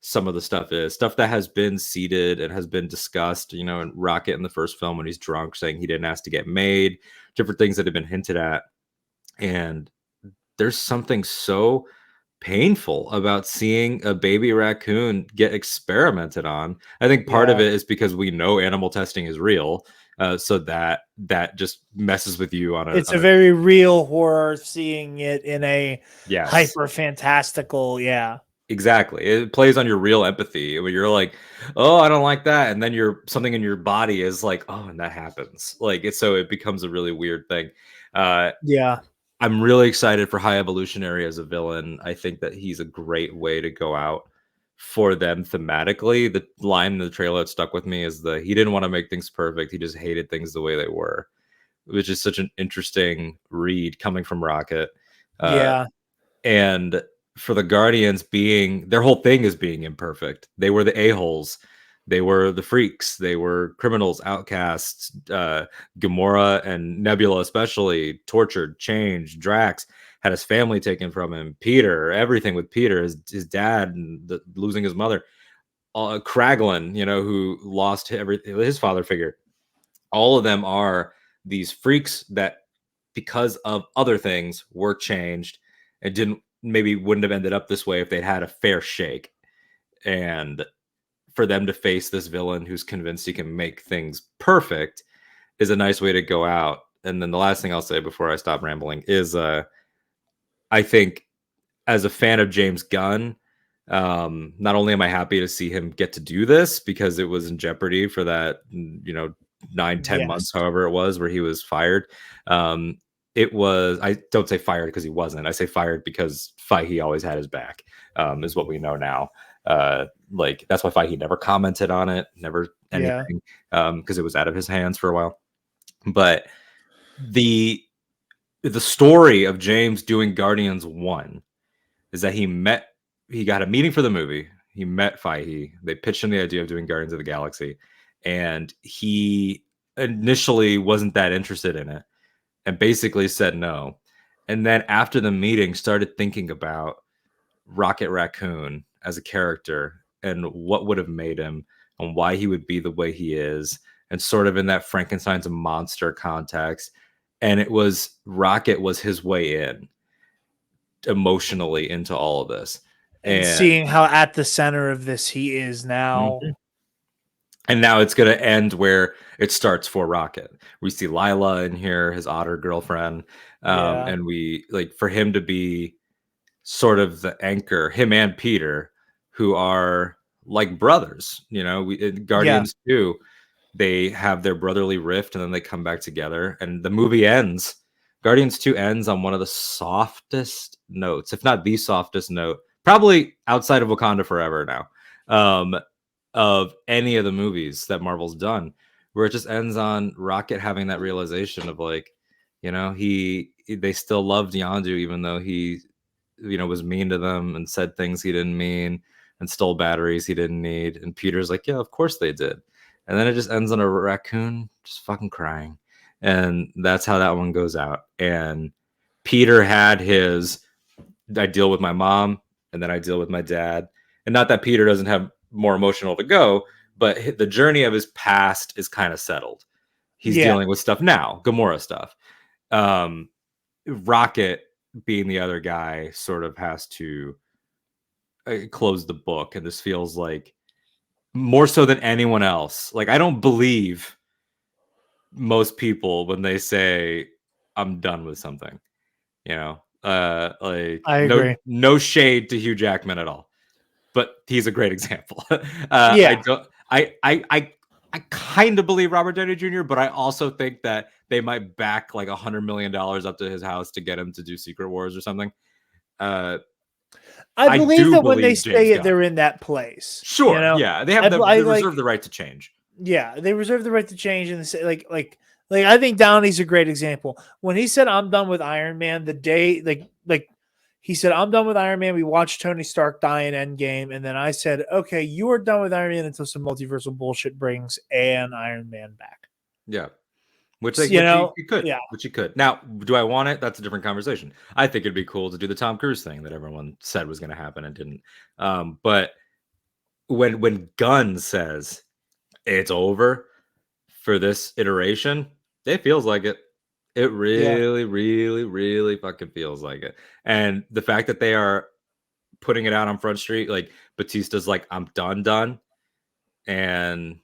C: some of the stuff is, stuff that has been seeded and has been discussed, you know, in Rocket in the first film when he's drunk saying he didn't ask to get made, different things that have been hinted at. And there's something so painful about seeing a baby raccoon get experimented on. I think part of it is because we know animal testing is real. So that just messes with you on a.
B: It's a very real horror, seeing it in a
C: Yes.
B: hyper fantastical. Yeah.
C: Exactly. It plays on your real empathy where you're like, oh, I don't like that. And then something in your body is like, oh, and that happens. Like so it becomes a really weird thing.
B: Yeah.
C: I'm really excited for High Evolutionary as a villain. I think that he's a great way to go out for them thematically. The line in the trailer that stuck with me is he didn't want to make things perfect. He just hated things the way they were, which is such an interesting read coming from Rocket.
B: Yeah.
C: And for the Guardians their whole thing is being imperfect. They were the a-holes. They were the freaks. They were criminals, outcasts. Gamora and Nebula especially tortured, changed. Drax had his family taken from him. Peter, everything with Peter, his dad and losing his mother. Kraglin, you know, who lost his father figure. All of them are these freaks that, because of other things, were changed and wouldn't have ended up this way if they'd had a fair shake. And for them to face this villain who's convinced he can make things perfect is a nice way to go out. And then the last thing I'll say before I stop rambling is I think as a fan of James Gunn, not only am I happy to see him get to do this because it was in jeopardy for that, 9-10 months, however it was, where he was fired. I don't say fired because he wasn't. I say fired because Feihe always had his back, is what we know now. That's why Feihe never commented on it, never anything, because it was out of his hands for a while. But the story of James doing Guardians 1 is that he got a meeting for the movie. He met Feige. They pitched him the idea of doing Guardians of the Galaxy, and he initially wasn't that interested in it, and basically said no. And then after the meeting, started thinking about Rocket Raccoon as a character and what would have made him and why he would be the way he is, and sort of in that Frankenstein's a monster context. And it was Rocket was his way in emotionally into all of this.
B: And seeing how at the center of this he is now.
C: Mhm. And now it's going to end where it starts for Rocket. We see Lila in here, his otter girlfriend. And we like for him to be sort of the anchor, him and Peter, who are like brothers. You know, we in Guardians 2, they have their brotherly rift and then they come back together. And the movie ends. Guardians 2 ends on one of the softest notes, if not the softest note, probably outside of Wakanda Forever now, of any of the movies that Marvel's done, where it just ends on Rocket having that realization of like, you know, they still loved Yondu even though he, you know, was mean to them and said things he didn't mean and stole batteries he didn't need. And Peter's like, yeah, of course they did. And then it just ends on a raccoon just fucking crying. And that's how that one goes out. And Peter had his, I deal with my mom and then I deal with my dad. And not that Peter doesn't have more emotional to go, but the journey of his past is kind of settled. He's dealing with stuff now, Gamora stuff. Rocket, being the other guy, sort of has to close the book. And this feels like more so than anyone else. Like, I don't believe most people when they say I'm done with something, you know, like
B: I agree.
C: No shade to Hugh Jackman at all, but he's a great example. I kind of believe Robert Downey Jr., but I also think that they might back like $100 million up to his house to get him to do Secret Wars or something. I
B: believe that when they
C: James
B: say it,
C: Gunn.
B: they're in that place.
C: Sure,
B: you know?
C: yeah, they have they reserve the right to change.
B: Yeah, they reserve the right to change, and say like I think Downey's a great example. When he said I'm done with Iron Man, the day like he said I'm done with Iron Man. We watched Tony Stark die in Endgame, and then I said, okay, you are done with Iron Man until some multiversal bullshit brings an Iron Man back.
C: Yeah. Which
B: you
C: could. Now, do I want it? That's a different conversation. I think it'd be cool to do the Tom Cruise thing that everyone said was going to happen and didn't. But when Gunn says it's over for this iteration, it feels like it. It really, really, really fucking feels like it. And the fact that they are putting it out on Front Street, like Batista's like, I'm done. And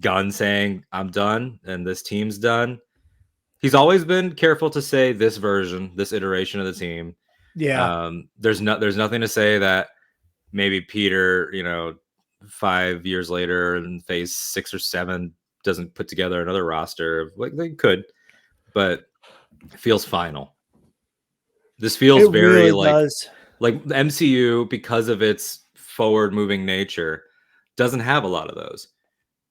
C: Gunn saying I'm done and this team's done. He's always been careful to say this version, this iteration of the team.
B: Yeah.
C: There's nothing to say that maybe Peter, you know, 5 years later in phase 6 or 7 doesn't put together another roster. Like they could, but it feels final. This feels very like the MCU, because of its forward moving nature, doesn't have a lot of those.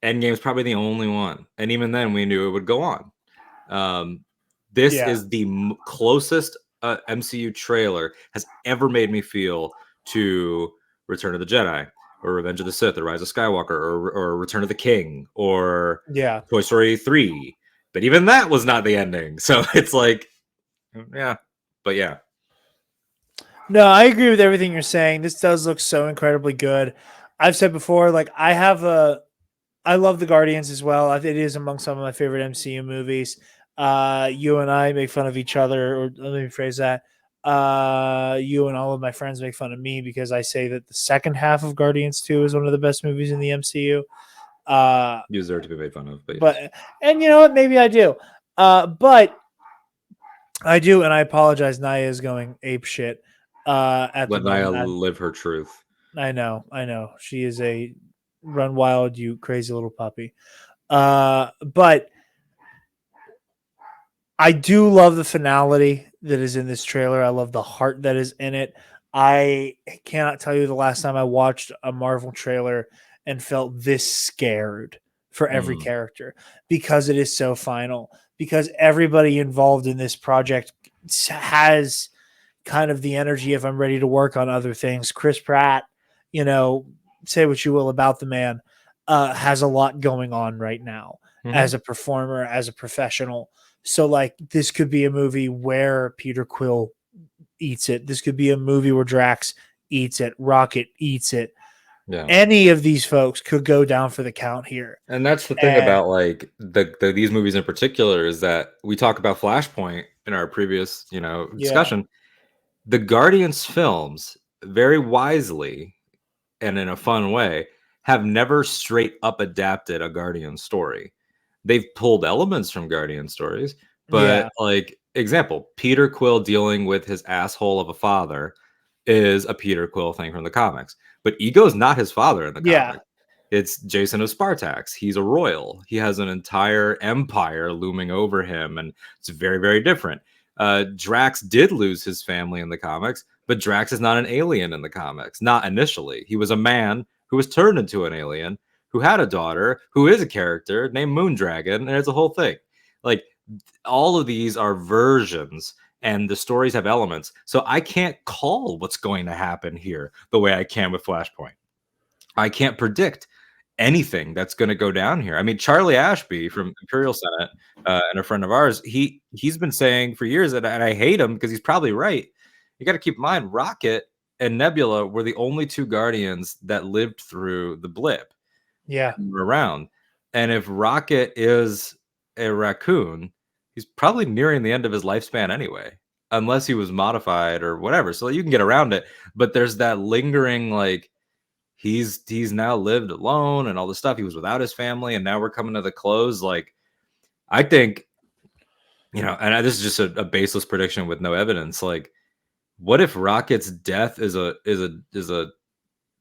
C: Endgame's probably the only one, and even then we knew it would go on. This is the closest MCU trailer has ever made me feel to Return of the Jedi or Revenge of the Sith or Rise of Skywalker or Return of the King or Toy Story 3. But even that was not the ending. So it's like, yeah.
B: No, I agree with everything you're saying. This does look so incredibly good. I've said before, like I love the Guardians as well. It is among some of my favorite MCU movies. You and I make fun of each other, or let me rephrase that. You and all of my friends make fun of me because I say that the second half of Guardians 2 is one of the best movies in the MCU.
C: You deserve to be made fun of,
B: and you know what? Maybe I do. But I do, and I apologize. Naya is going ape shit. Let
C: Naya live her truth.
B: I know. She is a run wild, you crazy little puppy. But I do love the finality that is in this trailer. I love the heart that is in it. I cannot tell you the last time I watched a Marvel trailer and felt this scared for every character, because it is so final, because everybody involved in this project has kind of the energy of I'm ready to work on other things. Chris Pratt, you know, say what you will about the man, has a lot going on right now as a performer, as a professional. So like this could be a movie where Peter Quill eats it. This could be a movie where Drax eats it, Rocket eats it.
C: Yeah.
B: Any of these folks could go down for the count here.
C: And that's the thing about like these movies in particular is that we talk about Flashpoint in our previous, discussion. The Guardians films very wisely and in a fun way have never straight up adapted a Guardian story. They've pulled elements from Guardian stories, but like example, Peter Quill dealing with his asshole of a father is a Peter Quill thing from the comics. But Ego's not his father in the comics. It's Jason of Spartax. He's a royal. He has an entire empire looming over him, and it's very, very different. Drax did lose his family in the comics, but Drax is not an alien in the comics. Not initially. He was a man who was turned into an alien, who had a daughter, who is a character named Moondragon, and it's a whole thing. Like, all of these are versions, and the stories have elements. So I can't call what's going to happen here the way I can with Flashpoint. I can't predict anything that's going to go down here. I mean, Charlie Ashby from Imperial Senate and a friend of ours, he's been saying for years, and I hate him because he's probably right. You got to keep in mind, Rocket and Nebula were the only two Guardians that lived through the blip. Around. And if Rocket is a raccoon, he's probably nearing the end of his lifespan anyway, unless he was modified or whatever. So you can get around it. But there's that lingering, like, he's now lived alone and all this stuff. He was without his family, and now we're coming to the close. Like, I think, and this is just a baseless prediction with no evidence. Like, what if Rocket's death is a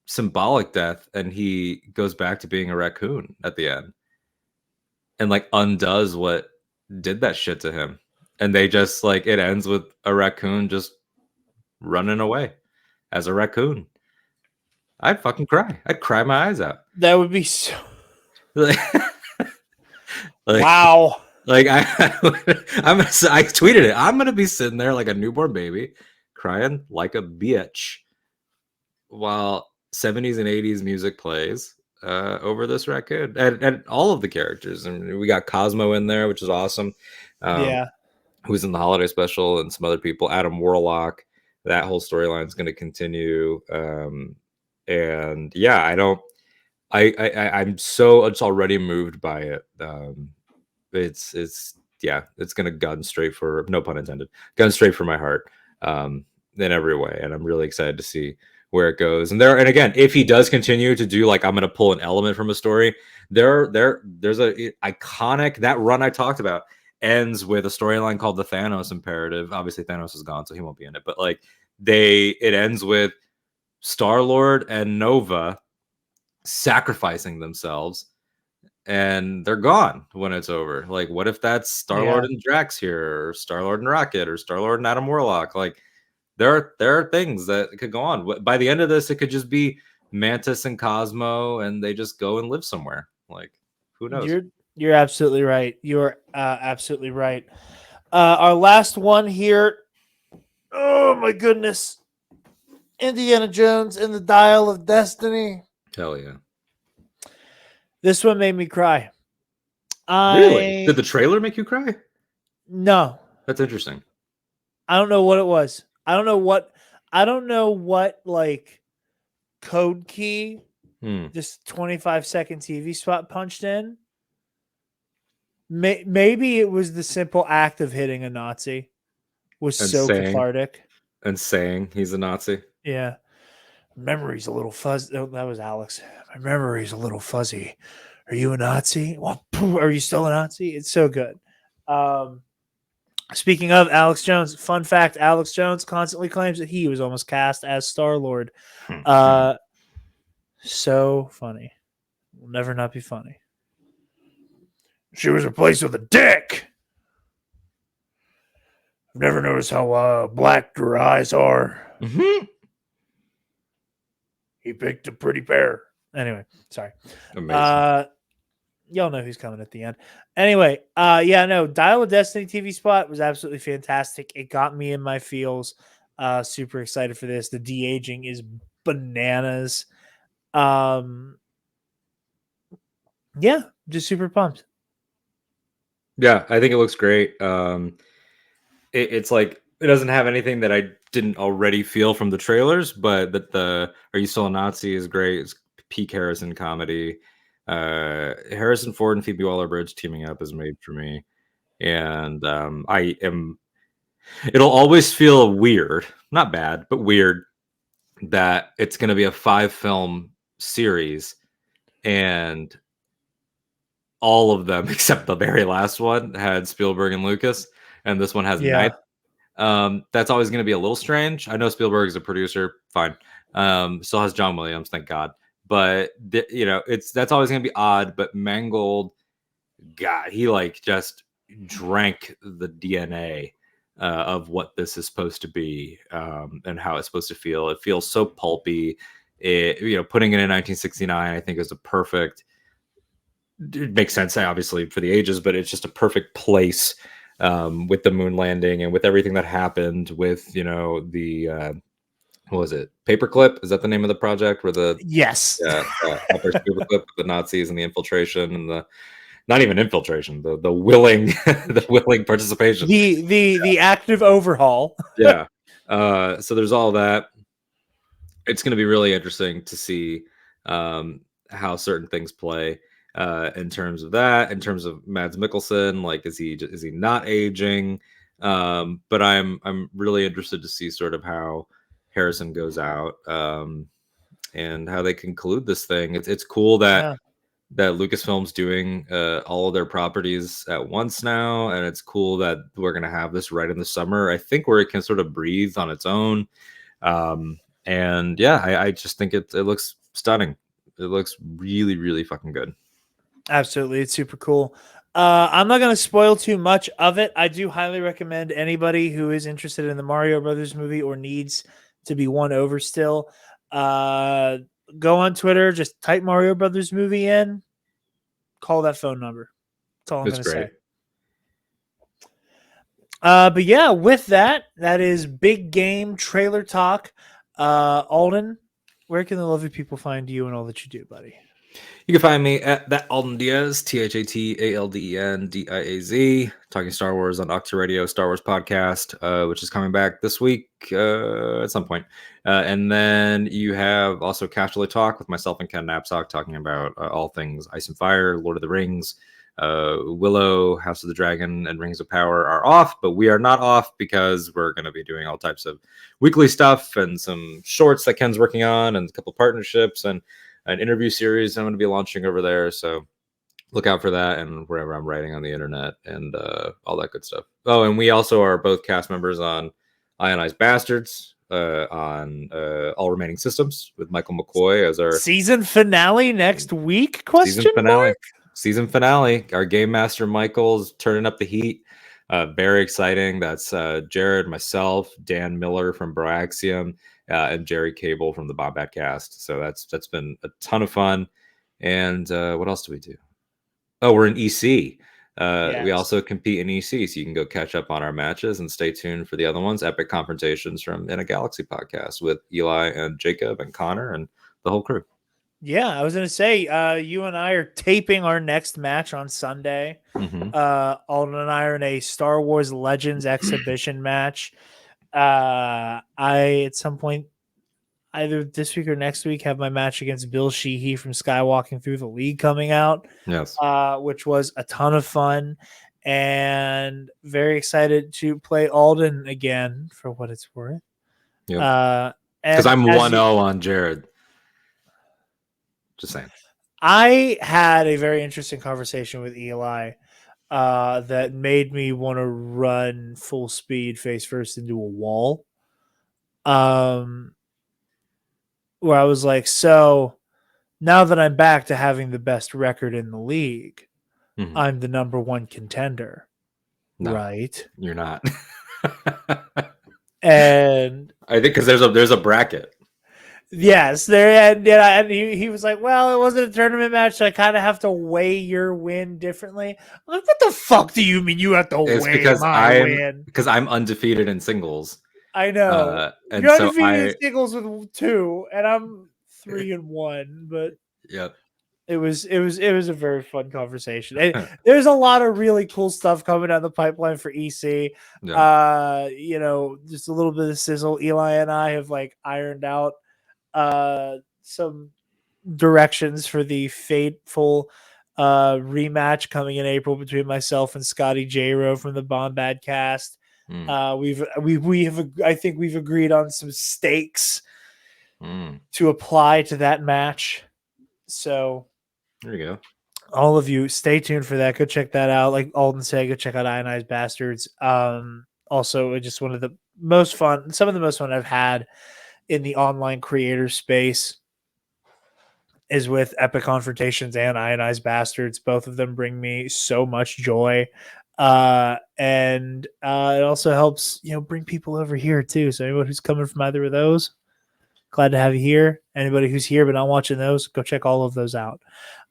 C: symbolic death, and he goes back to being a raccoon at the end, and like undoes what did that shit to him, and they just like it ends with a raccoon just running away as a raccoon? I'd fucking cry. I'd cry my eyes out.
B: That would be so.
C: Wow. Like I tweeted it. I'm gonna be sitting there like a newborn baby, crying like a bitch, while 70s and 80s music plays over this raccoon and all of the characters. And we got Cosmo in there, which is awesome. Who's in the holiday special, and some other people. Adam Warlock. That whole storyline is going to continue. And yeah, I'm so it's already moved by it. It's going to gun straight for, no pun intended, gun straight for my heart in every way. And I'm really excited to see where it goes. And again, if he does continue to do, like, I'm going to pull an element from a story, there's a iconic, that run I talked about ends with a storyline called the Thanos Imperative. Obviously Thanos is gone, so he won't be in it, but like it ends with Star-Lord and Nova sacrificing themselves, and they're gone when it's over. Like, what if that's Star-Lord and Drax here, or Star-Lord and Rocket, or Star-Lord and Adam Warlock? Like, there are things that could go on. By the end of this, it could just be Mantis and Cosmo, and they just go and live somewhere. Like, who knows?
B: You're absolutely right. You're absolutely right. Our last one here. Oh my goodness. Indiana Jones and the Dial of Destiny.
C: Hell yeah.
B: This one made me cry.
C: Really? Did the trailer make you cry?
B: No.
C: That's interesting.
B: I don't know what it was. I don't know what like code key this 25-second TV spot punched in. Maybe it was the simple act of hitting a Nazi was so cathartic.
C: And saying he's a Nazi.
B: Yeah. Memory's a little fuzzy. Oh, that was Alex. My memory's a little fuzzy. Are you a Nazi? Well, are you still a Nazi? It's so good. Speaking of Alex Jones, fun fact, Alex Jones constantly claims that he was almost cast as Star-Lord. So funny. Will never not be funny. She was replaced with a dick. I've never noticed how black her eyes are.
C: Mm-hmm.
B: He picked a pretty pair. Anyway, sorry.
C: Amazing.
B: Y'all know who's coming at the end. Anyway, Dial of Destiny TV spot was absolutely fantastic. It got me in my feels. Super excited for this. The de-aging is bananas. Um, yeah, just super pumped.
C: Yeah, I think it looks great. It's like it doesn't have anything that I didn't already feel from the trailers, but that the Are You Still a Nazi is great. It's peak Harrison comedy. Harrison Ford and Phoebe Waller-Bridge teaming up is made for me, and I am. It'll always feel weird, not bad, but weird that it's going to be a 5-film series, and all of them except the very last one had Spielberg and Lucas, and this one has
B: Yeah.
C: neither. That's always going to be a little strange. I know Spielberg is a producer, fine. Still has John Williams, thank God. But that's always going to be odd. But Mangold, God, he like just drank the DNA of what this is supposed to be, and how it's supposed to feel. It feels so pulpy. Putting it in 1969, I think, is a perfect. It makes sense, obviously, for the ages, but it's just a perfect place, with the moon landing and with everything that happened with the what was it, Paperclip, is that the name of the project where the
B: Yes.
C: Operation Paperclip, the Nazis and the infiltration and the not even infiltration, the willing the willing participation,
B: The active overhaul.
C: yeah. So there's all that. It's going to be really interesting to see how certain things play, in terms of that, in terms of Mads Mikkelsen. Like, is he not aging? But I'm really interested to see sort of how Harrison goes out, and how they conclude this thing. It's cool that Lucasfilm's doing all of their properties at once now, and it's cool that we're going to have this right in the summer, I think, where it can sort of breathe on its own. And yeah, I just think it looks stunning. It looks really, really fucking good.
B: Absolutely. It's super cool. I'm not going to spoil too much of it. I do highly recommend anybody who is interested in the Mario Brothers movie or needs to be won over still, go on Twitter, just type Mario Brothers movie in, call that phone number. That's all I'm going to say. But yeah, with that is big game trailer talk. Alden, where can the lovely people find you and all that you do, buddy?
C: You can find me at that Alden Diaz, ThatAldenDiaz, talking Star Wars on Octa Radio, Star Wars podcast, which is coming back this week at some point. And then you have also Casually Talk with myself and Ken Knapsack, talking about all things Ice and Fire, Lord of the Rings. Willow, House of the Dragon, and Rings of Power are off, but we are not off because we're going to be doing all types of weekly stuff and some shorts that Ken's working on and a couple partnerships and an interview series I'm going to be launching over there. So look out for that and wherever I'm writing on the internet and all that good stuff. Oh, and we also are both cast members on Ionized Bastards, on All Remaining Systems with Michael McCoy as our
B: season finale next week?
C: Season finale. Our game master Michael's turning up the heat. Very exciting. That's Jarod, myself, Dan Miller from Broaxium, and Jerry Cable from the Bombat Cast. So that's been a ton of fun. And what else do we do? Oh, we're in EC.
B: Yes.
C: We also compete in EC, so you can go catch up on our matches and stay tuned for the other ones. Epic Confrontations from In a Galaxy podcast with Eli and Jacob and Connor and the whole crew.
B: Yeah, I was going to say, you and I are taping our next match on Sunday.
C: Mm-hmm.
B: Alden and I are in a Star Wars Legends exhibition match. I, at some point, either this week or next week, have my match against Bill Sheehy from Skywalking Through the League coming out.
C: Yes.
B: Which was a ton of fun, and very excited to play Alden again for what it's worth.
C: Yeah. Because I'm 1-0 on Jarod. Just saying.
B: I had a very interesting conversation with Eli that made me want to run full speed face first into a wall. Where I was like, so now that I'm back to having the best record in the league,
C: mm-hmm.
B: I'm the number one contender.
C: No,
B: right?
C: You're not.
B: And
C: I think because there's a bracket.
B: Yes, there and he was like, well, it wasn't a tournament match, so I kind of have to weigh your win differently. I'm like, what the fuck do you mean you have to weigh my win?
C: Because I'm undefeated in singles.
B: I know.
C: And
B: You're
C: so
B: undefeated in singles with 2, and I'm 3-1, but
C: Yep.
B: it was a very fun conversation. And there's a lot of really cool stuff coming down the pipeline for EC.
C: Yeah.
B: Just a little bit of sizzle. Eli and I have like ironed out some directions for the fateful rematch coming in April between myself and Scotty J-Ro from the Bombad cast. I think we've agreed on some stakes to apply to that match. So
C: There you go.
B: all of you, stay tuned for that. Go check that out. Like Alden said, go check out Ionized Bastards. Also, just one of the most fun, some of the most fun I've had in the online creator space is with Epic Confrontations and Ionized Bastards. Both of them bring me so much joy. And it also helps, bring people over here too. So anyone who's coming from either of those, glad to have you here. Anybody who's here but not watching those, go check all of those out.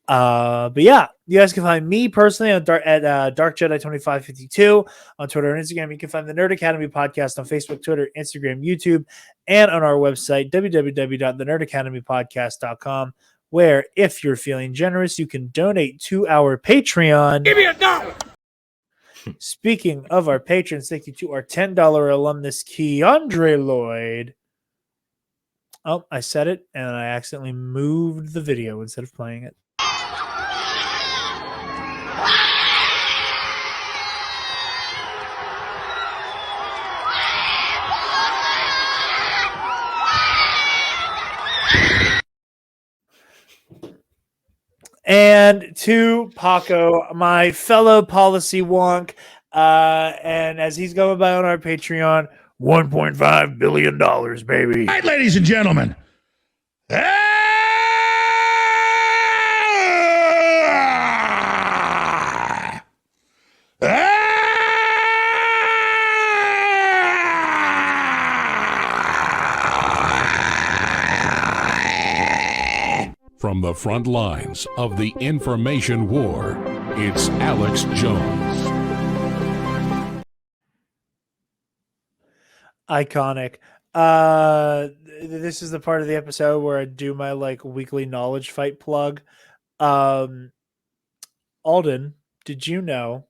B: But yeah, you guys can find me personally at Dark Jedi 2552 on Twitter and Instagram. You can find the Nerd Academy podcast on Facebook, Twitter, Instagram, YouTube, and on our website, www.thenerdacademypodcast.com, where if you're feeling generous, you can donate to our Patreon.
C: Give me $1.
B: Speaking of our patrons, thank you to our $10 alumnus, Keandre Lloyd. Oh, I said it, and I accidentally moved the video instead of playing it. And to Paco, my fellow policy wonk, and as he's going by on our Patreon, $1.5 billion, baby.
E: All right, ladies and gentlemen. From the front lines of the information war, it's Alex Jones.
B: Iconic. This is the part of the episode where I do my weekly knowledge fight plug. Alden, did you know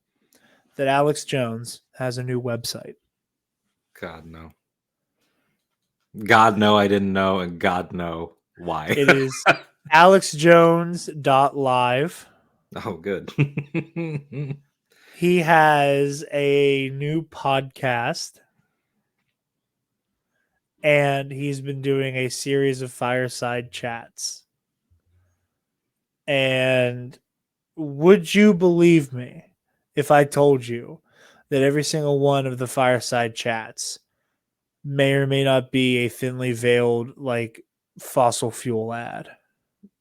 B: that Alex Jones has a new website?
C: God, no. God, no, I didn't know. And God, no, why?
B: It is alexjones.live.
C: Oh, good.
B: He has a new podcast, and he's been doing a series of fireside chats. And would you believe me if I told you that every single one of the fireside chats may or may not be a thinly veiled fossil fuel ad?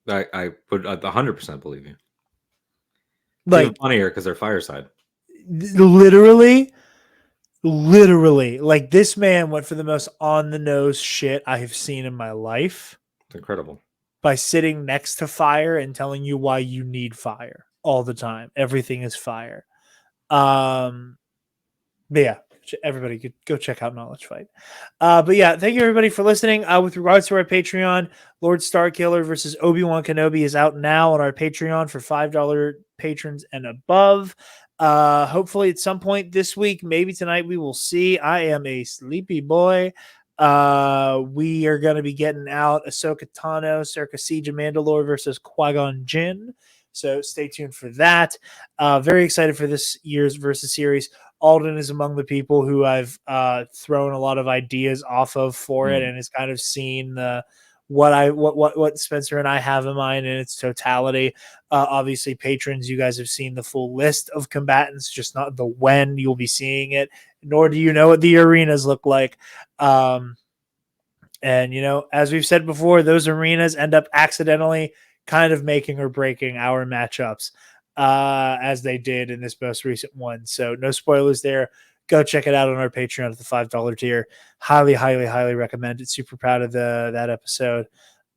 C: I would 100% believe you.
B: Like,
C: funnier because they're fireside.
B: literally, this man went for the most on the nose shit I have seen in my life.
C: It's incredible.
B: By sitting next to fire and telling you why you need fire all the time. Everything is fire. But yeah, everybody go check out Knowledge Fight. But yeah, thank you everybody for listening. With regards to our Patreon, Lord Starkiller versus Obi-Wan Kenobi is out now on our Patreon for $5 patrons and above. Hopefully at some point this week, maybe tonight, we will see. I am a sleepy boy. We are going to be getting out Ahsoka Tano, Circa Siege of Mandalore versus Qui-Gon Jinn. So stay tuned for that. Very excited for this year's Versus series. Alden is among the people who I've thrown a lot of ideas off of for it, and has kind of seen what Spencer and I have in mind in its totality. Obviously, patrons, you guys have seen the full list of combatants, just not the when you'll be seeing it, nor do you know what the arenas look like. And, as we've said before, those arenas end up accidentally kind of making or breaking our matchups, as they did in this most recent one. So no spoilers there. Go check it out on our Patreon at the $5 tier. Highly, highly, highly recommend it. Super proud of that episode.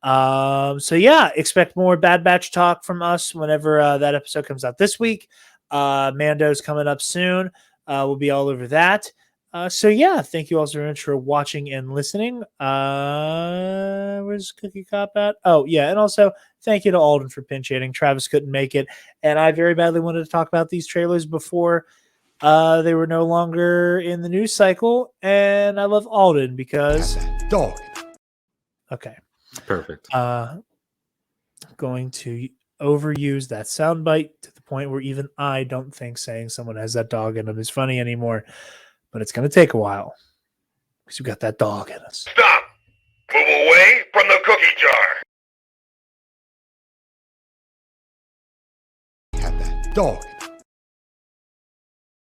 B: So yeah, expect more Bad Batch talk from us whenever that episode comes out this week. Mando's coming up soon. We'll be all over that. So yeah, thank you all so much for watching and listening. Where's Cookie Cop at? Oh yeah, and also thank you to Alden for pinch hitting. Travis couldn't make it, and I very badly wanted to talk about these trailers before they were no longer in the news cycle. And I love Alden because
D: Dog.
B: okay,
C: Perfect.
B: going to overuse that soundbite to the point where even I don't think saying someone has that dog in them is funny anymore. But it's going to take a while because we got that dog in us.
F: Stop! Move away from the cookie jar!
D: Have that dog.